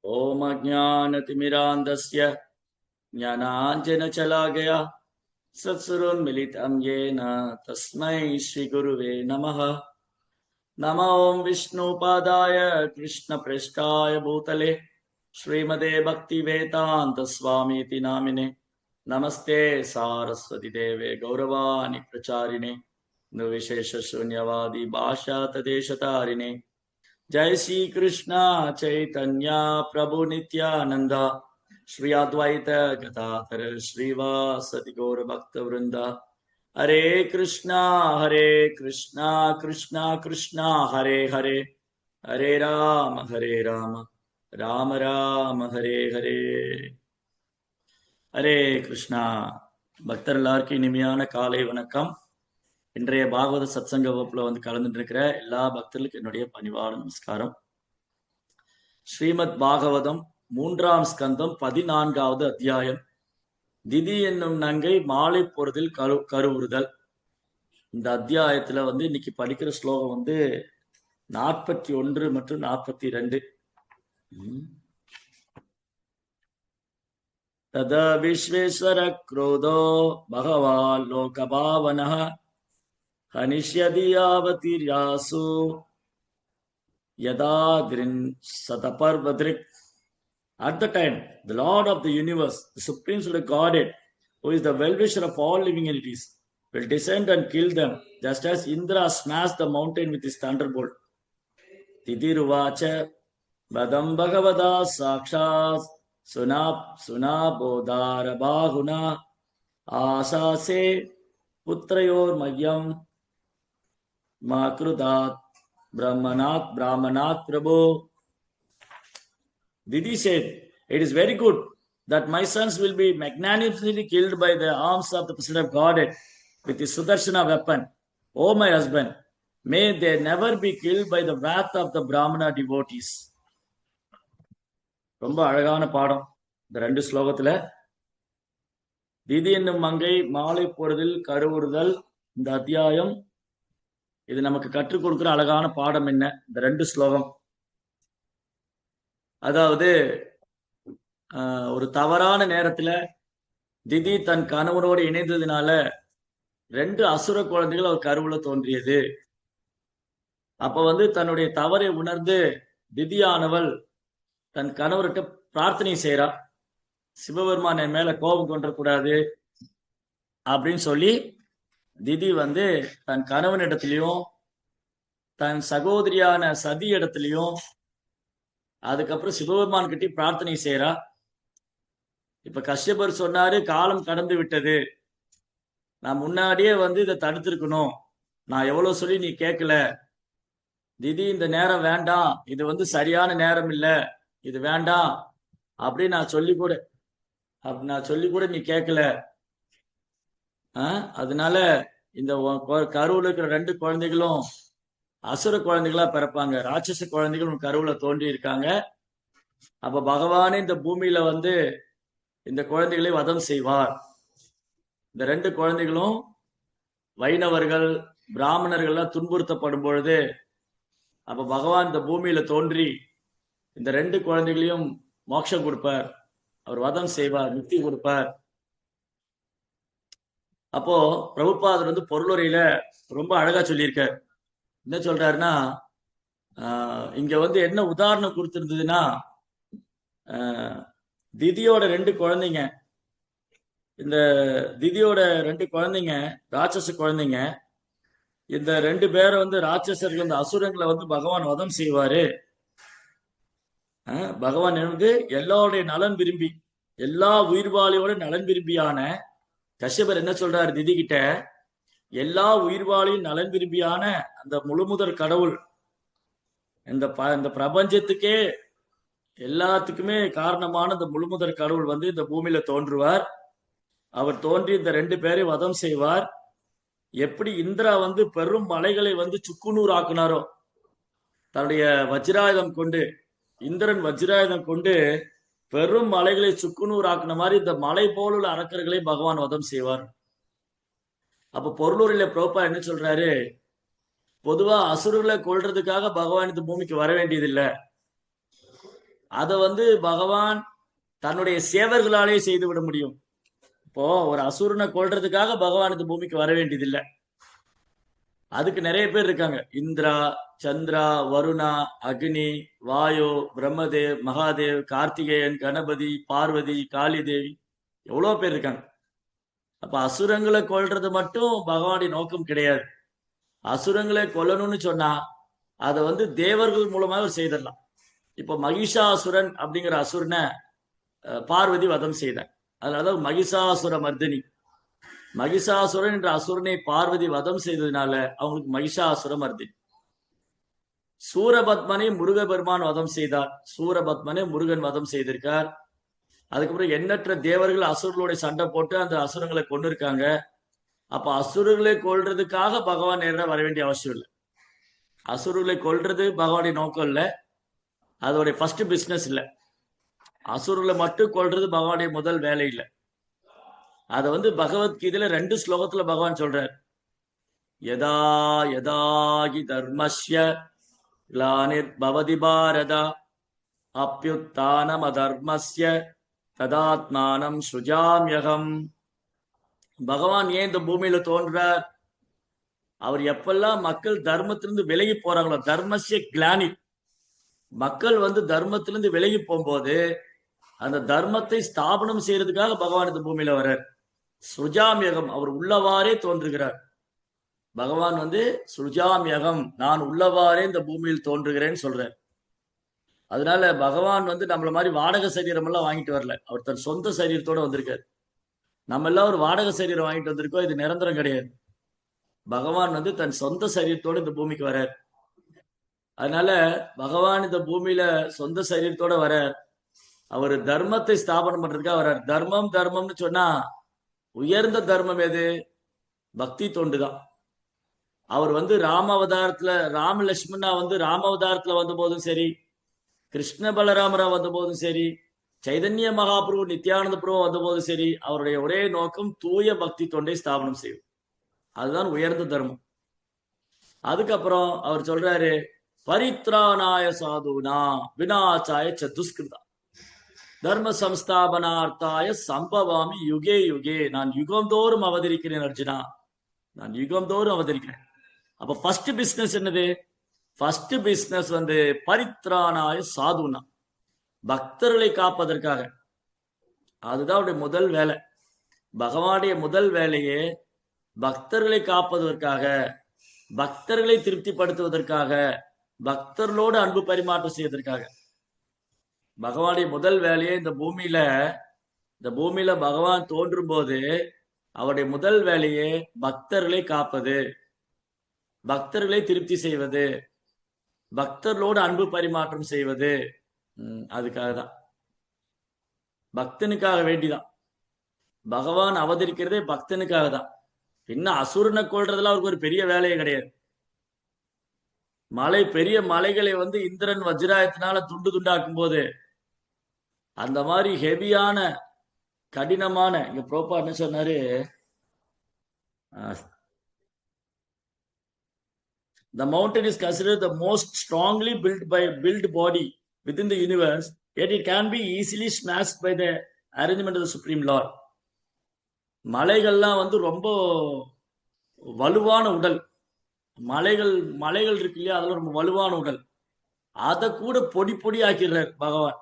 ओम अज्ञानतिमिरान्धस्य ज्ञानाञ्जनशलाकया सत्सुरोन्मिलितं येन तस्मै श्रीगुरुवे नमः। नमो ओं विष्णुपादाय कृष्णप्रेष्ठाय भूतले श्रीमते भक्तिवेदान्तस्वामीति नामिने नमस्ते सारस्वती देवे गौरवाणि प्रचारिणे निर्विशेषशून्यवादी भाषातदेशतारिणे। जय श्री कृष्ण चैतन्य प्रभु नित्यानंद श्री अद्वैत गदाधर श्रीवासदि गौर भक्त वृंद। हरे कृष्णा कृष्णा कृष्णा हरे हरे, हरे राम राम राम हरे हरे। हरे कृष्णा பக்தர் எல்லாருக்கும் இனிமையான காலை வணக்கம். இன்றைய பாகவத சத்சங்க வகுப்புல கலந்துட்டு இருக்கிற எல்லா பக்தர்களுக்கும் என்னுடைய பணிவான நமஸ்காரம். ஸ்ரீமத் பாகவதம் 3ஆம் ஸ்கந்தம் 14வது அத்தியாயம், திதி என்னும் நங்கை மாலை பொழுதில் கருவுறுதல். இந்த அத்தியாயத்துல இன்னைக்கு படிக்கிற ஸ்லோகம் 41 மற்றும் 42. ததா விஸ்வேஸ்வர க்ரோதோ பகவான் லோகபாவனः हनिष्यति यावतीर्यासु यदाग्रिन् सतपर्वदृक्. At the time, the Lord of the universe, the Supreme Lord Godhead, who is the well-wisher of all living entities, will descend and kill them, just as Indra smashed the mountain with his thunderbolt. Tidiruvacha vadam bhagavada sakshat sunabodhara bahuna asase putrayor mayyam Makrudat Brahmanat Prabhu. Didi said, "It is very good that my sons will be magnanimously killed by the arms of the President of Godhead with his Sudarshana weapon. O my husband, may they never be killed by the wrath of the Brahmana devotees." ரொம்ப அழகான பாடம் இந்த 2 ஸ்லோகத்துல. திதி என்னும் மங்கை மாலை பொழுதில் கருவுறுதல். இந்த அத்தியாயம் இது நமக்கு கற்றுக் கொடுக்கிற அழகான பாடம் என்ன? இந்த 2 ஸ்லோகம். அதாவது ஒரு தவறான நேரத்துல திதி தன் கணவனோடு இணைந்ததுனால 2 அசுர குழந்தைகள் அவர் கருவுல தோன்றியது. அப்ப தன்னுடைய தவறை உணர்ந்து திதியானவள் தன் கணவர்கிட்ட பிரார்த்தனை செய்யறா. சிவபெருமான் என் மேல கோபம் கொண்டக்கூடாது அப்படின்னு சொல்லி திதி தன் கணவனிடத்திலையும் தன் சகோதரியான சதி இடத்திலையும் அதுக்கப்புறம் சிவபெருமான் கிட்ட பிரார்த்தனை செய்யறா. இப்ப கஷ்யபர் சொன்னாரு, காலம் கடந்து விட்டது, நான் முன்னாடியே இதை தடுத்திருக்கணும், நான் எவ்வளவு சொல்லி நீ கேட்கல, திதி இந்த நேரம் வேண்டாம், இது சரியான நேரம் இல்ல, இது வேண்டாம் அப்படின்னு நான் சொல்லி கூட நீ கேட்கல. அதனால இந்த கருவுல இருக்கிற 2 குழந்தைகளும் அசுர குழந்தைகளா பிறப்பாங்க, ராட்சச குழந்தைகள் கருவுல தோன்றி இருக்காங்க. அப்ப பகவானே இந்த பூமியில இந்த குழந்தைகளை வதம் செய்வார். இந்த 2 குழந்தைகளும் வைணவர்கள் பிராமணர்கள்லாம் துன்புறுத்தப்படும் பொழுது அப்ப பகவான் இந்த பூமியில தோன்றி இந்த 2 குழந்தைகளையும் மோட்சம் கொடுப்பார், அவர் வதம் செய்வார், முக்தி கொடுப்பார். அப்போ பிரபுபாதர் பொருளுரையில ரொம்ப அழகா சொல்லியிருக்கார். என்ன சொல்றாருன்னா, இங்க என்ன உதாரணம் கொடுத்திருந்ததுன்னா, திதியோட 2 குழந்தைங்க, இந்த திதியோட 2 குழந்தைங்க ராட்சச குழந்தைங்க, இந்த 2 பேரை ராட்சசர்கள் இந்த அசுரங்களை பகவான் வதம் செய்வாரு. பகவான் எல்லாருடைய நலன் விரும்பி, எல்லா உயிர்வாளியோட நலன் விரும்பியான கஷ்யபர் என்ன சொல்றாரு திதி கிட்ட, எல்லா உயிர்வாளியும் நலன் விரும்பியான அந்த முழுமுதற் கடவுள், இந்த பிரபஞ்சத்துக்கே எல்லாத்துக்குமே காரணமான இந்த முழுமுதற் கடவுள் இந்த பூமியில தோன்றுவார். அவர் தோன்றி இந்த 2 பேரை வதம் செய்வார். எப்படி இந்திரா பெரும் மலைகளை சுக்குநூறு ஆக்குனாரோ, தன்னுடைய வஜ்ராயுதம் கொண்டு, இந்திரன் வஜ்ராயுதம் கொண்டு பெரும் மலைகளை சுக்குநூறு ஆக்குன மாதிரி இந்த மலை போலுள்ள அரக்கர்களை பகவான் வதம் செய்வார். அப்ப பொருளூரில பிரபா என்ன சொல்றாரு, பொதுவா அசுரர்களை கொல்றதுக்காக பகவான் இந்த பூமிக்கு வர வேண்டியதில்லை, அதை வந்து பகவான் தன்னுடைய சேவர்களாலே செய்து விட முடியும். இப்போ ஒரு அசுரனை கொல்றதுக்காக பகவான் இந்த பூமிக்கு வர வேண்டியதில்லை. அதுக்கு நிறைய பேர் இருக்காங்க. இந்திரா, சந்திரா, வருணா, அக்னி, வாயு, பிரம்மதேவ், மகாதேவ், கார்த்திகேயன், கணபதி, பார்வதி, காளி தேவி, எவ்வளவு பேர் இருக்காங்க. அப்ப அசுரங்களை கொல்றது மட்டும் பகவானுடைய நோக்கம் கிடையாது. அசுரங்களை கொல்லணும்னு சொன்னா அதை வந்து தேவர்கள் மூலமாக செய்திடலாம். இப்ப மகிஷாசுரன் அப்படிங்கிற அசுரனை பார்வதி வதம் செய்தார். அதனாலதான் மகிஷாசுர மர்தினி. மகிஷாசுரன் என்ற அசுரனை பார்வதி வதம் செய்ததுனால அவங்களுக்கு மகிஷாசுர மர்தினி. சூரபத்மனை முருகபெருமான் வதம் செய்தார். சூரபத்மனை முருகன் வதம் செய்திருக்கார். அதுக்கப்புறம் எண்ணற்ற தேவர்கள் அசுரர்களுடைய சண்டை போட்டு அந்த அசுரங்களை கொண்டு இருக்காங்க. அப்ப அசுரர்களை கொல்றதுக்காக பகவான் நேரம் வர வேண்டிய அவசியம் இல்லை. அசுரர்களை கொல்றது பகவானுடைய நோக்கம் இல்லை, அதோடைய ஃபர்ஸ்ட் பிசினஸ் இல்லை. அசுரர்களை மட்டும் கொல்றது பகவானுடைய முதல் வேலை இல்லை. அதை வந்து பகவத்கீதையில 2 ஸ்லோகத்துல பகவான் சொல்றார். யதா யதாகி தர்மஸ்ய கிளானிர் பவதி பாரத அப்யுத்தானம் அதர்மஸ்ய ததாத்மானம் சுஜாம்யகம். பகவான் ஏன் இந்த பூமியில தோன்றார்? அவர் எப்பெல்லாம் மக்கள் தர்மத்திலிருந்து விலகி போறாங்களோ, தர்மஸ்ய கிளானி, மக்கள் வந்து தர்மத்திலிருந்து விலகி போகும்போது அந்த தர்மத்தை ஸ்தாபனம் செய்யறதுக்காக பகவான் இந்த பூமியில வர்றார். சுஜாமியகம், அவர் உள்ளவாறே தோன்றுகிறார். பகவான் வந்து சுஜாமியகம், நான் உள்ளவாறே இந்த பூமியில் தோன்றுகிறேன்னு சொல்றார். அதனால பகவான் வந்து நம்மள மாதிரி வாடகை சரீரம் எல்லாம் வாங்கிட்டு வரல. அவர் தன் சொந்த சரீரத்தோட வந்திருக்காரு. நம்ம எல்லாம் ஒரு வாடகை சரீரம் வாங்கிட்டு வந்திருக்கோம். இது நிரந்தரம் கிடையாது. பகவான் வந்து தன் சொந்த சரீரத்தோட இந்த பூமிக்கு வரார். அதனால பகவான் இந்த பூமியில சொந்த சரீரத்தோட வரார். அவர் தர்மத்தை ஸ்தாபனம் பண்றதுக்காக வர்றார். தர்மம் தர்மம்னு சொன்னா உயர்ந்த தர்மம் எது? பக்தி தொண்டுதான். அவர் வந்து ராமாவதாரத்துல, ராம லட்சுமணா வந்து ராமாவதாரத்துல வந்த போதும் சரி, கிருஷ்ண பலராமரா வந்த போதும் சரி, சைதன்ய மகாபிரபு நித்யானந்த பிரபு வந்த போதும் சரி, அவருடைய ஒரே நோக்கம் தூய பக்தி தொண்டை ஸ்தாபனம் செய்யும். அதுதான் உயர்ந்த தர்மம். அதுக்கப்புறம் அவர் சொல்றாரு, பரித்ராணாய சாதுனா வினாச்சாய சதுஷ்கிருதா தர்ம சம்ஸ்தாபனார்த்தாய சம்பவாமி யுகே யுகே. நான் யுகந்தோறும் அவதரிக்கிறேன் அர்ஜுனா, நான் யுகந்தோறும் அவதரிக்கிறேன். அப்ப ஃபர்ஸ்ட் பிசினஸ் என்னது? ஃபர்ஸ்ட் பிசினஸ் வந்து பரித்ராணாய சாதுனா, பக்தர்களை காப்பதற்காக. அதுதான் அவருடைய முதல் வேலை. பகவானுடைய முதல் வேலையே பக்தர்களை காப்பதற்காக, பக்தர்களை திருப்திப்படுத்துவதற்காக, பக்தர்களோடு அன்பு பரிமாற்றம் செய்வதற்காக. பகவானுடைய முதல் வேலையே இந்த பூமியில பகவான் தோன்றும் போது அவருடைய முதல் வேலையே பக்தர்களை காப்பது, பக்தர்களை திருப்தி செய்வது, பக்தர்களோடு அன்பு பரிமாற்றம் செய்வது. அதுக்காக தான், பக்தனுக்காக வேண்டிதான் பகவான் அவதரிக்கிறதே, பக்தனுக்காக தான். இன்னும் அசுரனை கொள்றதுல அவருக்கு ஒரு பெரிய வேலையே கிடையாது. பெரிய மலைகளை வந்து இந்திரன் வஜ்ராயத்தினால துண்டு துண்டாக்கும் போது அந்த மாதிரி ஹெவியான கடினமான, இங்க ப்ரோப்பா என்ன சொன்னாரு, the mountain is considered the most strongly built body within the universe, yet it can be easily smashed by the arrangement of the Supreme Lord. மலைகள்லாம் வந்து ரொம்ப வலுவான உடல். மலைகள் இருக்கு இல்லையா, அதெல்லாம் ரொம்ப வலுவான உடல். அதை கூட பொடி பொடி ஆக்கிடுறார் பகவான்.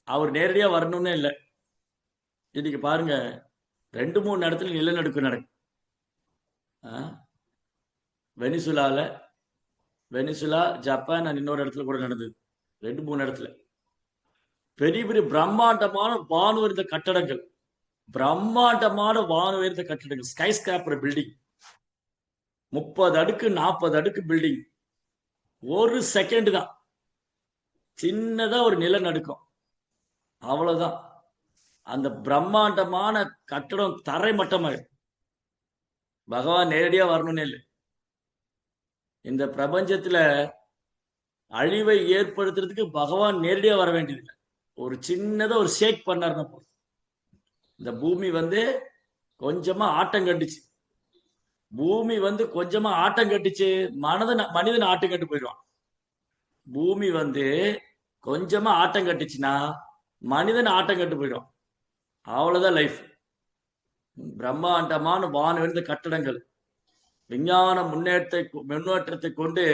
அவர் நேரடியா வரணும்னே இல்லை. இன்னைக்கு பாருங்க, 2-3 இடத்துல நிலநடுக்கம் நடக்கும். வெனிசுலா, ஜப்பான், இன்னொரு இடத்துல கூட நடந்தது. 2-3 இடத்துல பெரிய பெரிய பிரம்மாண்டமான வானுயர்ந்த கட்டடங்கள், ஸ்கை ஸ்கிராப்பர் பில்டிங், 30 அடுக்கு 40 அடுக்கு பில்டிங். ஒரு செகண்ட் தான், சின்னதா ஒரு நிலநடுக்கம், அவ்வளவுதான் அந்த பிரம்மாண்டமான கட்டடம் தரை மட்டமாயிடும். பகவான் நேரடியா வரணும்னு இல்லை. இந்த பிரபஞ்சத்துல அழிவை ஏற்படுத்துறதுக்கு பகவான் நேரடியா வர வேண்டியதில்லை. ஒரு சின்னதா ஒரு ஷேக் பண்ணாருன்னா போதும், இந்த பூமி வந்து கொஞ்சமா ஆட்டம் கட்டுச்சு. பூமி வந்து கொஞ்சமா ஆட்டம் கட்டுச்சு, மனிதன் ஆட்டம் கட்டு போயிடுவான். பூமி வந்து கொஞ்சமா ஆட்டம் கட்டுச்சுன்னா மனிதன் ஆட்டம் கட்டு போயிடும். அவ்வளவுதான் லைஃப். பிரம்மாண்டமான வானுயர்ந்த கட்டடங்கள், விஞ்ஞான முன்னேற்றத்தை கொண்டு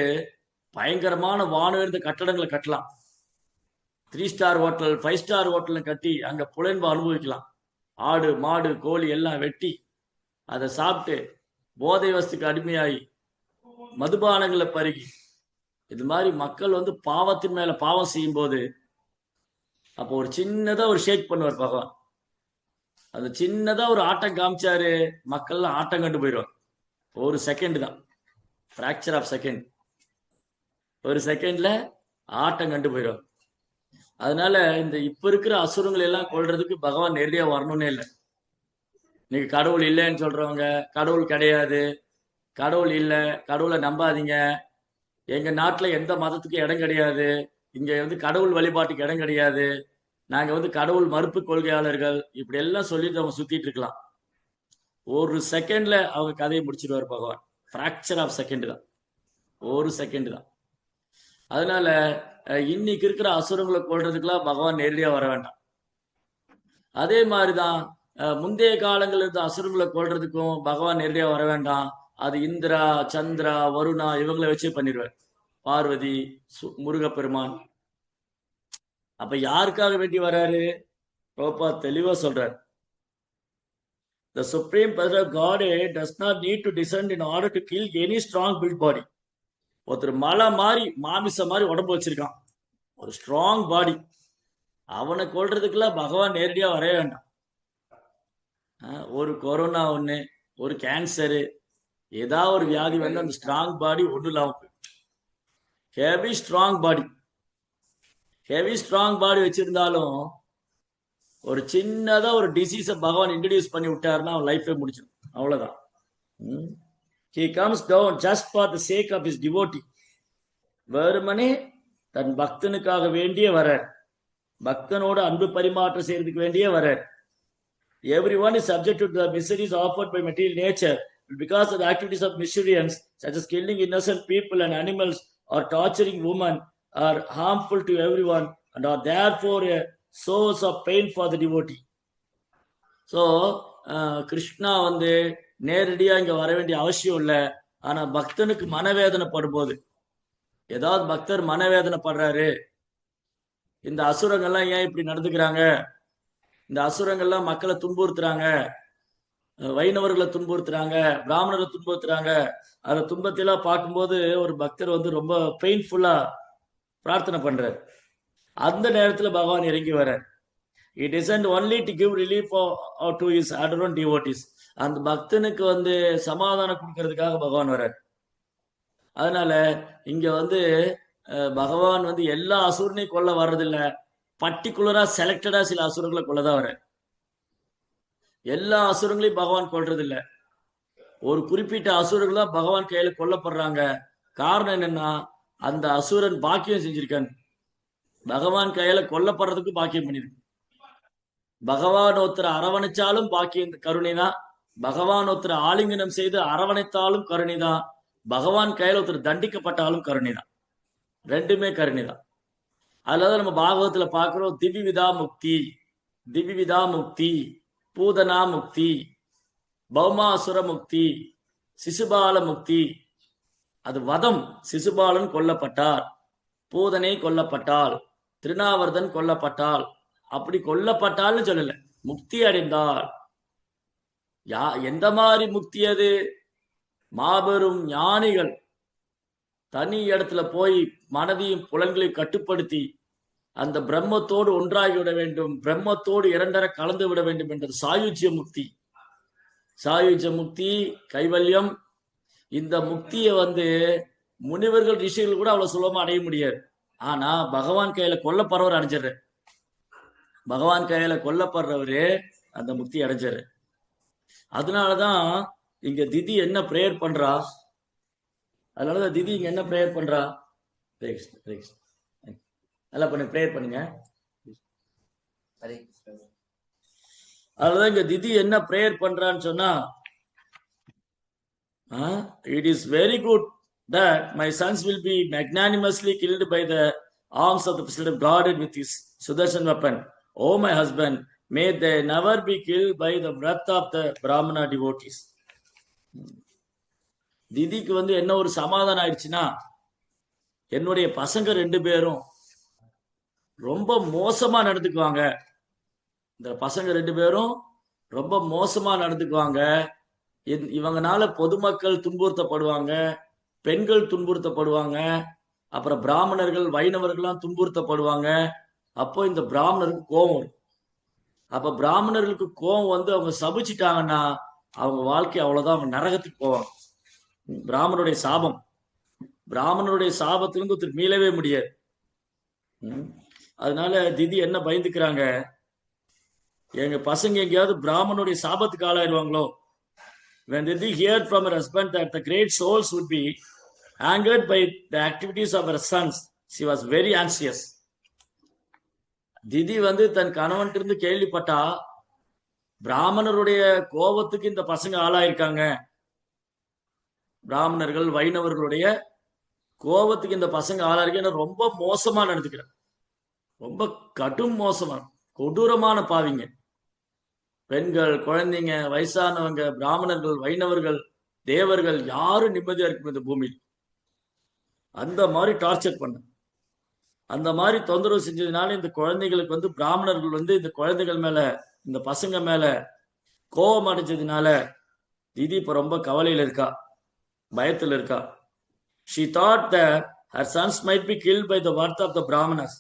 பயங்கரமான வானுயர்ந்த கட்டடங்களை கட்டலாம். 3 ஸ்டார் ஹோட்டல், 5 ஸ்டார் ஹோட்டல் கட்டி அங்க புலன்பு அனுபவிக்கலாம். ஆடு மாடு கோழி எல்லாம் வெட்டி அதை சாப்பிட்டு போதை வஸ்துக்கு அடிமையாகி மதுபானங்களை பருகி, இது மாதிரி மக்கள் வந்து பாவத்தின் மேல பாவம் செய்யும் போது அப்போ ஒரு சின்னதா ஒரு ஷேக் பண்ணுவார் பகவான். அது சின்னதா ஒரு ஆட்டம் காமிச்சாரு, மக்கள்லாம் ஆட்டம் கண்டு போயிடுவார். ஒரு செகண்ட் தான், ஃபிராக்சர் ஆஃப் செகண்ட், ஒரு செகண்ட்ல ஆட்டம் கண்டு போயிடுவார். அதனால இந்த இப்ப இருக்கிற அசுரங்களை எல்லாம் கொள்றதுக்கு பகவான் நேரடியா வரணும்னே இல்லை. இன்னைக்கு கடவுள் இல்லைன்னு சொல்றவங்க, கடவுள் கிடையாது, கடவுள் இல்லை, கடவுளை நம்பாதீங்க, எங்க நாட்டுல எந்த மதத்துக்கும் இடம் கிடையாது, இங்க வந்து கடவுள் வழிபாட்டுக்கு இடம் கிடையாது, நாங்க வந்து கடவுள் மறுப்பு கொள்கையாளர்கள், இப்படி எல்லாம் சொல்லிட்டு அவங்க சுத்திட்டு இருக்கலாம். ஒரு செகண்ட்ல அவங்க கதையை முடிச்சிடுவார் பகவான். பிராக்சர் ஆஃப் செகண்ட் தான், ஒரு செகண்ட் தான். அதனால இன்னைக்கு இருக்கிற அசுரங்களை கொள்றதுக்கெல்லாம் பகவான் நேரடியா வர வேண்டாம். அதே மாதிரிதான் முந்தைய காலங்கள் இருந்த அசுரங்களை கொள்றதுக்கும் பகவான் நேரடியா வர வேண்டாம். அது இந்திரா, சந்திரா, வருணா இவங்களை வச்சே பண்ணிடுவார். பார்வதி, முருகப்பெருமான். அப்ப யாருக்காக வேண்டி வராரு? ரோபா தெளிவா சொல்றார். The supreme person of Godhead does not need to descend in order to kill any strong built body. ஒருத்தர் மலை மாதிரி மாமிச மாதிரி உடம்பு வச்சிருக்கான், ஒரு ஸ்ட்ராங் பாடி, அவனை கொள்றதுக்குலாம் பகவான் நேரடியா வரைய வேண்டாம். ஒரு கொரோனா ஒண்ணு, ஒரு கேன்சரு, ஏதாவது ஒரு வியாதி வந்து அந்த ஸ்ட்ராங் பாடி ஒன்றும் இல்லாம போய் ஹெவி ஸ்ட்ராங் பாடி வச்சிருந்தாலும் ஒரு சின்னதா ஒரு டிசீஸை பகவான் இன்ட்ரடியூஸ் பண்ணி விட்டாருன்னா அவன் லைஃபே முடிச்சிடும். அவ்வளவுதான். He comes down just for the sake of his devotee. வெறுமனே தன் பக்தனுக்காக வேண்டிய வரார், பக்தனோட அன்பு பரிமாற்றம் செய்யறதுக்கு வேண்டிய வரார். Everyone is subject to the miseries offered by material nature because of the activities of miscreants such as killing innocent people and animals or torturing women are harmful to everyone and are therefore a source of pain for the devotee. So Krishna வந்து நேரடியா இங்க வர வேண்டிய அவசியம் இல்லை. ஆனா பக்தனுக்கு மனவேதனை படும்போது, ஏதாவது பக்தர் மனவேதனை படுறாரு, இந்த அசுரங்கள்லாம் ஏன் இப்படி நடந்துக்கிறாங்க, இந்த அசுரங்கள்லாம் மக்களை துன்புறுத்துறாங்க, வைணவர்களை துன்புறுத்துறாங்க, பிராமணர்களை துன்புறுத்துறாங்க, அந்த துன்பத்தையெல்லாம் பார்க்கும்போது ஒரு பக்தர் வந்து ரொம்ப பெயின்ஃபுல்லா பிரார்த்தனை பண்றாரு. அந்த நேரத்துல பகவான் இறங்கி வர்றார். It isn't only to give relief to his adored devotees. அந்த பக்தனுக்கு வந்து சமாதானம் கொடுக்கறதுக்காக பகவான் வர்றார். அதனால இங்க வந்து பகவான் வந்து எல்லா அசுரனையும் கொல்ல வர்றதில்ல, பர்டிகுலரா செலக்டடா சில அசுரங்களை கொள்ளதான் வர்றார். எல்லா அசுரங்களையும் பகவான் கொல்றது இல்ல, ஒரு குறிப்பிட்ட அசுரர்கள் தான் பகவான் கையில கொல்லப்படுறாங்க. காரணம் என்னன்னா, அந்த அசுரன் பாக்கியம் செஞ்சிருக்கான், பகவான் கையில கொல்லப்படுறதுக்கு பாக்கியம் பண்ணிருக்கு. பகவான் ஒருத்தரை அரவணைச்சாலும் பாக்கியம் கருணைதான், பகவான் ஒருத்தரை ஆலிங்கனம் செய்து அரவணைத்தாலும் கருணைதான், பகவான் கையில ஒருத்தர் தண்டிக்கப்பட்டாலும் கருணைதான், ரெண்டுமே கருணைதான். அதுலதான் நம்ம பாகவத்துல பாக்குறோம், திவ்யவிதா முக்தி, பூதனா முக்தி, பௌமாசுர முக்தி, சிசுபால முக்தி. அது வதம், சிசுபாலன் கொல்லப்பட்டார், பூதனை கொல்லப்பட்டாள், திருநாவர்தன் கொல்லப்பட்டாள், அப்படி கொல்லப்பட்டால்னு சொல்லல, முக்தி அடைந்தாள். எந்த மாதிரி முக்தி அது? மாபெரும் ஞானிகள் தனி இடத்துல போய் மனதையும் புலன்களையும் கட்டுப்படுத்தி அந்த பிரம்மத்தோடு ஒன்றாகி விட வேண்டும், பிரம்மத்தோடு இரண்டரை கலந்து விட வேண்டும் என்றது சாயுஜ்ய முக்தி. சாயுஜ்ய முக்தி, கைவல்யம். இந்த முக்தியை வந்து முனிவர்கள் ரிஷிகள் கூட அவ்வளவு சுலபமா அடைய முடியாது. ஆனா பகவான் கையில கொல்லப்படுறவர் அடைஞ்சிடுற, பகவான் கையில கொல்லப்படுறவரு அந்த முக்தி அடைஞ்சாரு. அதனாலதான் இங்க திதி என்ன பிரேயர் பண்றா, அதனாலதான் திதி இங்க என்ன பிரேயர் பண்றா, நல்லா பண்ணி பிரேயர் பண்ணுங்க. அதுதான் இங்க திதி என்ன பிரேயர் பண்றான்னு சொன்னா, it is very good that my sons will be magnanimously killed by the arms of the president guarded with his Sudarshan weapon. Oh my husband, may they never be killed by the breath of the Brahmana devotees. திதிக்கு வந்து என்ன ஒரு சமாதானம் ஆயிடுச்சுன்னா, என்னுடைய பசங்க 2 பேரும் ரொம்ப மோசமா நடந்துக்குவாங்க. இந்த பசங்க 2 பேரும் ரொம்ப மோசமா நடந்துக்குவாங்க. இவங்கனால பொதுமக்கள் துன்புறுத்தப்படுவாங்க, பெண்கள் துன்புறுத்தப்படுவாங்க, அப்புறம் பிராமணர்கள் வைணவர்கள்லாம் துன்புறுத்தப்படுவாங்க. அப்போ இந்த பிராமணருக்கு கோபம் வரும். அப்ப பிராமணர்களுக்கு கோபம் வந்து அவங்க சபிச்சிட்டாங்கன்னா அவங்க வாழ்க்கை அவ்வளவுதான், அவங்க நரகத்துக்கு போவாங்க. பிராமணருடைய சாபம், பிராமணருடைய சாபத்திலிருந்து ஒருத்தர் மீளவே முடியாது. அதனால திதி என்ன பயந்துக்கிறாங்க, எங்க பசங்க எங்கேயாவது பிராமணனுடைய சாபத்துக்கு ஆளாயிருவாங்களோ. When Didi heard from her husband that the great souls would be angered by the activities of her sons, she was very anxious. திதி வந்து தன் கணவன் இருந்து கேள்விப்பட்டா, பிராமணருடைய கோபத்துக்கு இந்த பசங்க ஆளாயிருக்காங்க, பிராமணர்கள் வைணவர்களுடைய கோபத்துக்கு இந்த பசங்க ஆளாயிருக்க, ரொம்ப மோசமா நடந்துக்கிறாங்க, ரொம்ப கடும் மோசமா கொடூரமான பாவிங்க. பெண்கள், குழந்தைங்க, வயசானவங்க, பிராமணர்கள், வைணவர்கள், தேவர்கள் யாரும் நிம்மதியா இருக்கும் இந்த பூமியில். அந்த மாதிரி டார்ச்சர் பண்ண, அந்த மாதிரி தொந்தரவு செஞ்சதுனால இந்த குழந்தைகளுக்கு வந்து பிராமணர்கள் வந்து இந்த குழந்தைகள் மேல, இந்த பசங்க மேல கோபம் அடைஞ்சதுனால திதி இப்ப ரொம்ப கவலையில இருக்கா, பயத்துல இருக்கா. She thought that her sons might be killed by the wrath of the Brahmanas.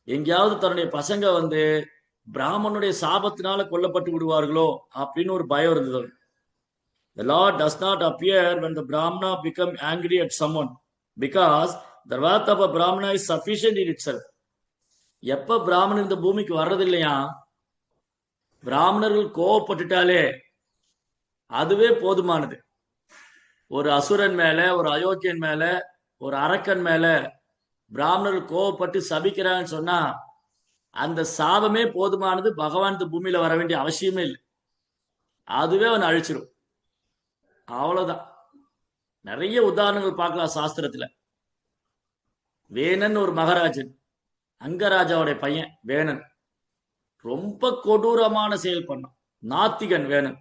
எங்கேயாவது தன்னுடைய பசங்க வந்து பிராமணனுடைய சாபத்தினால கொல்லப்பட்டு விடுவார்களோ அப்படின்னு ஒரு பயம் இருந்தது. The Lord does not appear when the Brahmana become angry at someone, because the wrath of a Brahmana is sufficient in itself. எப்ப பிராமணன் இந்த பூமிக்கு வர்றது இல்லையா, பிராமணர்கள் கோவப்பட்டுட்டாலே அதுவே போதுமானது. ஒரு அசுரன் மேல, ஒரு அயோக்கியன் மேல, ஒரு அரக்கன் மேல பிராமணர்கள் கோவப்பட்டு சபிக்கிறான்னு சொன்னா அந்த சாபமே போதுமானது. பகவான் இந்த பூமியில வர வேண்டிய அவசியமே இல்லை, அதுவே அவன் அழிச்சிடும், அவ்வளவுதான். நிறைய உதாரணங்கள் பார்க்கலாம் சாஸ்திரத்துல. வேணன் ஒரு மகாராஜன், அங்கராஜாவுடைய பையன் வேணன், ரொம்ப கொடூரமான செயல் பண்ணான். நாத்திகன் வேணன்.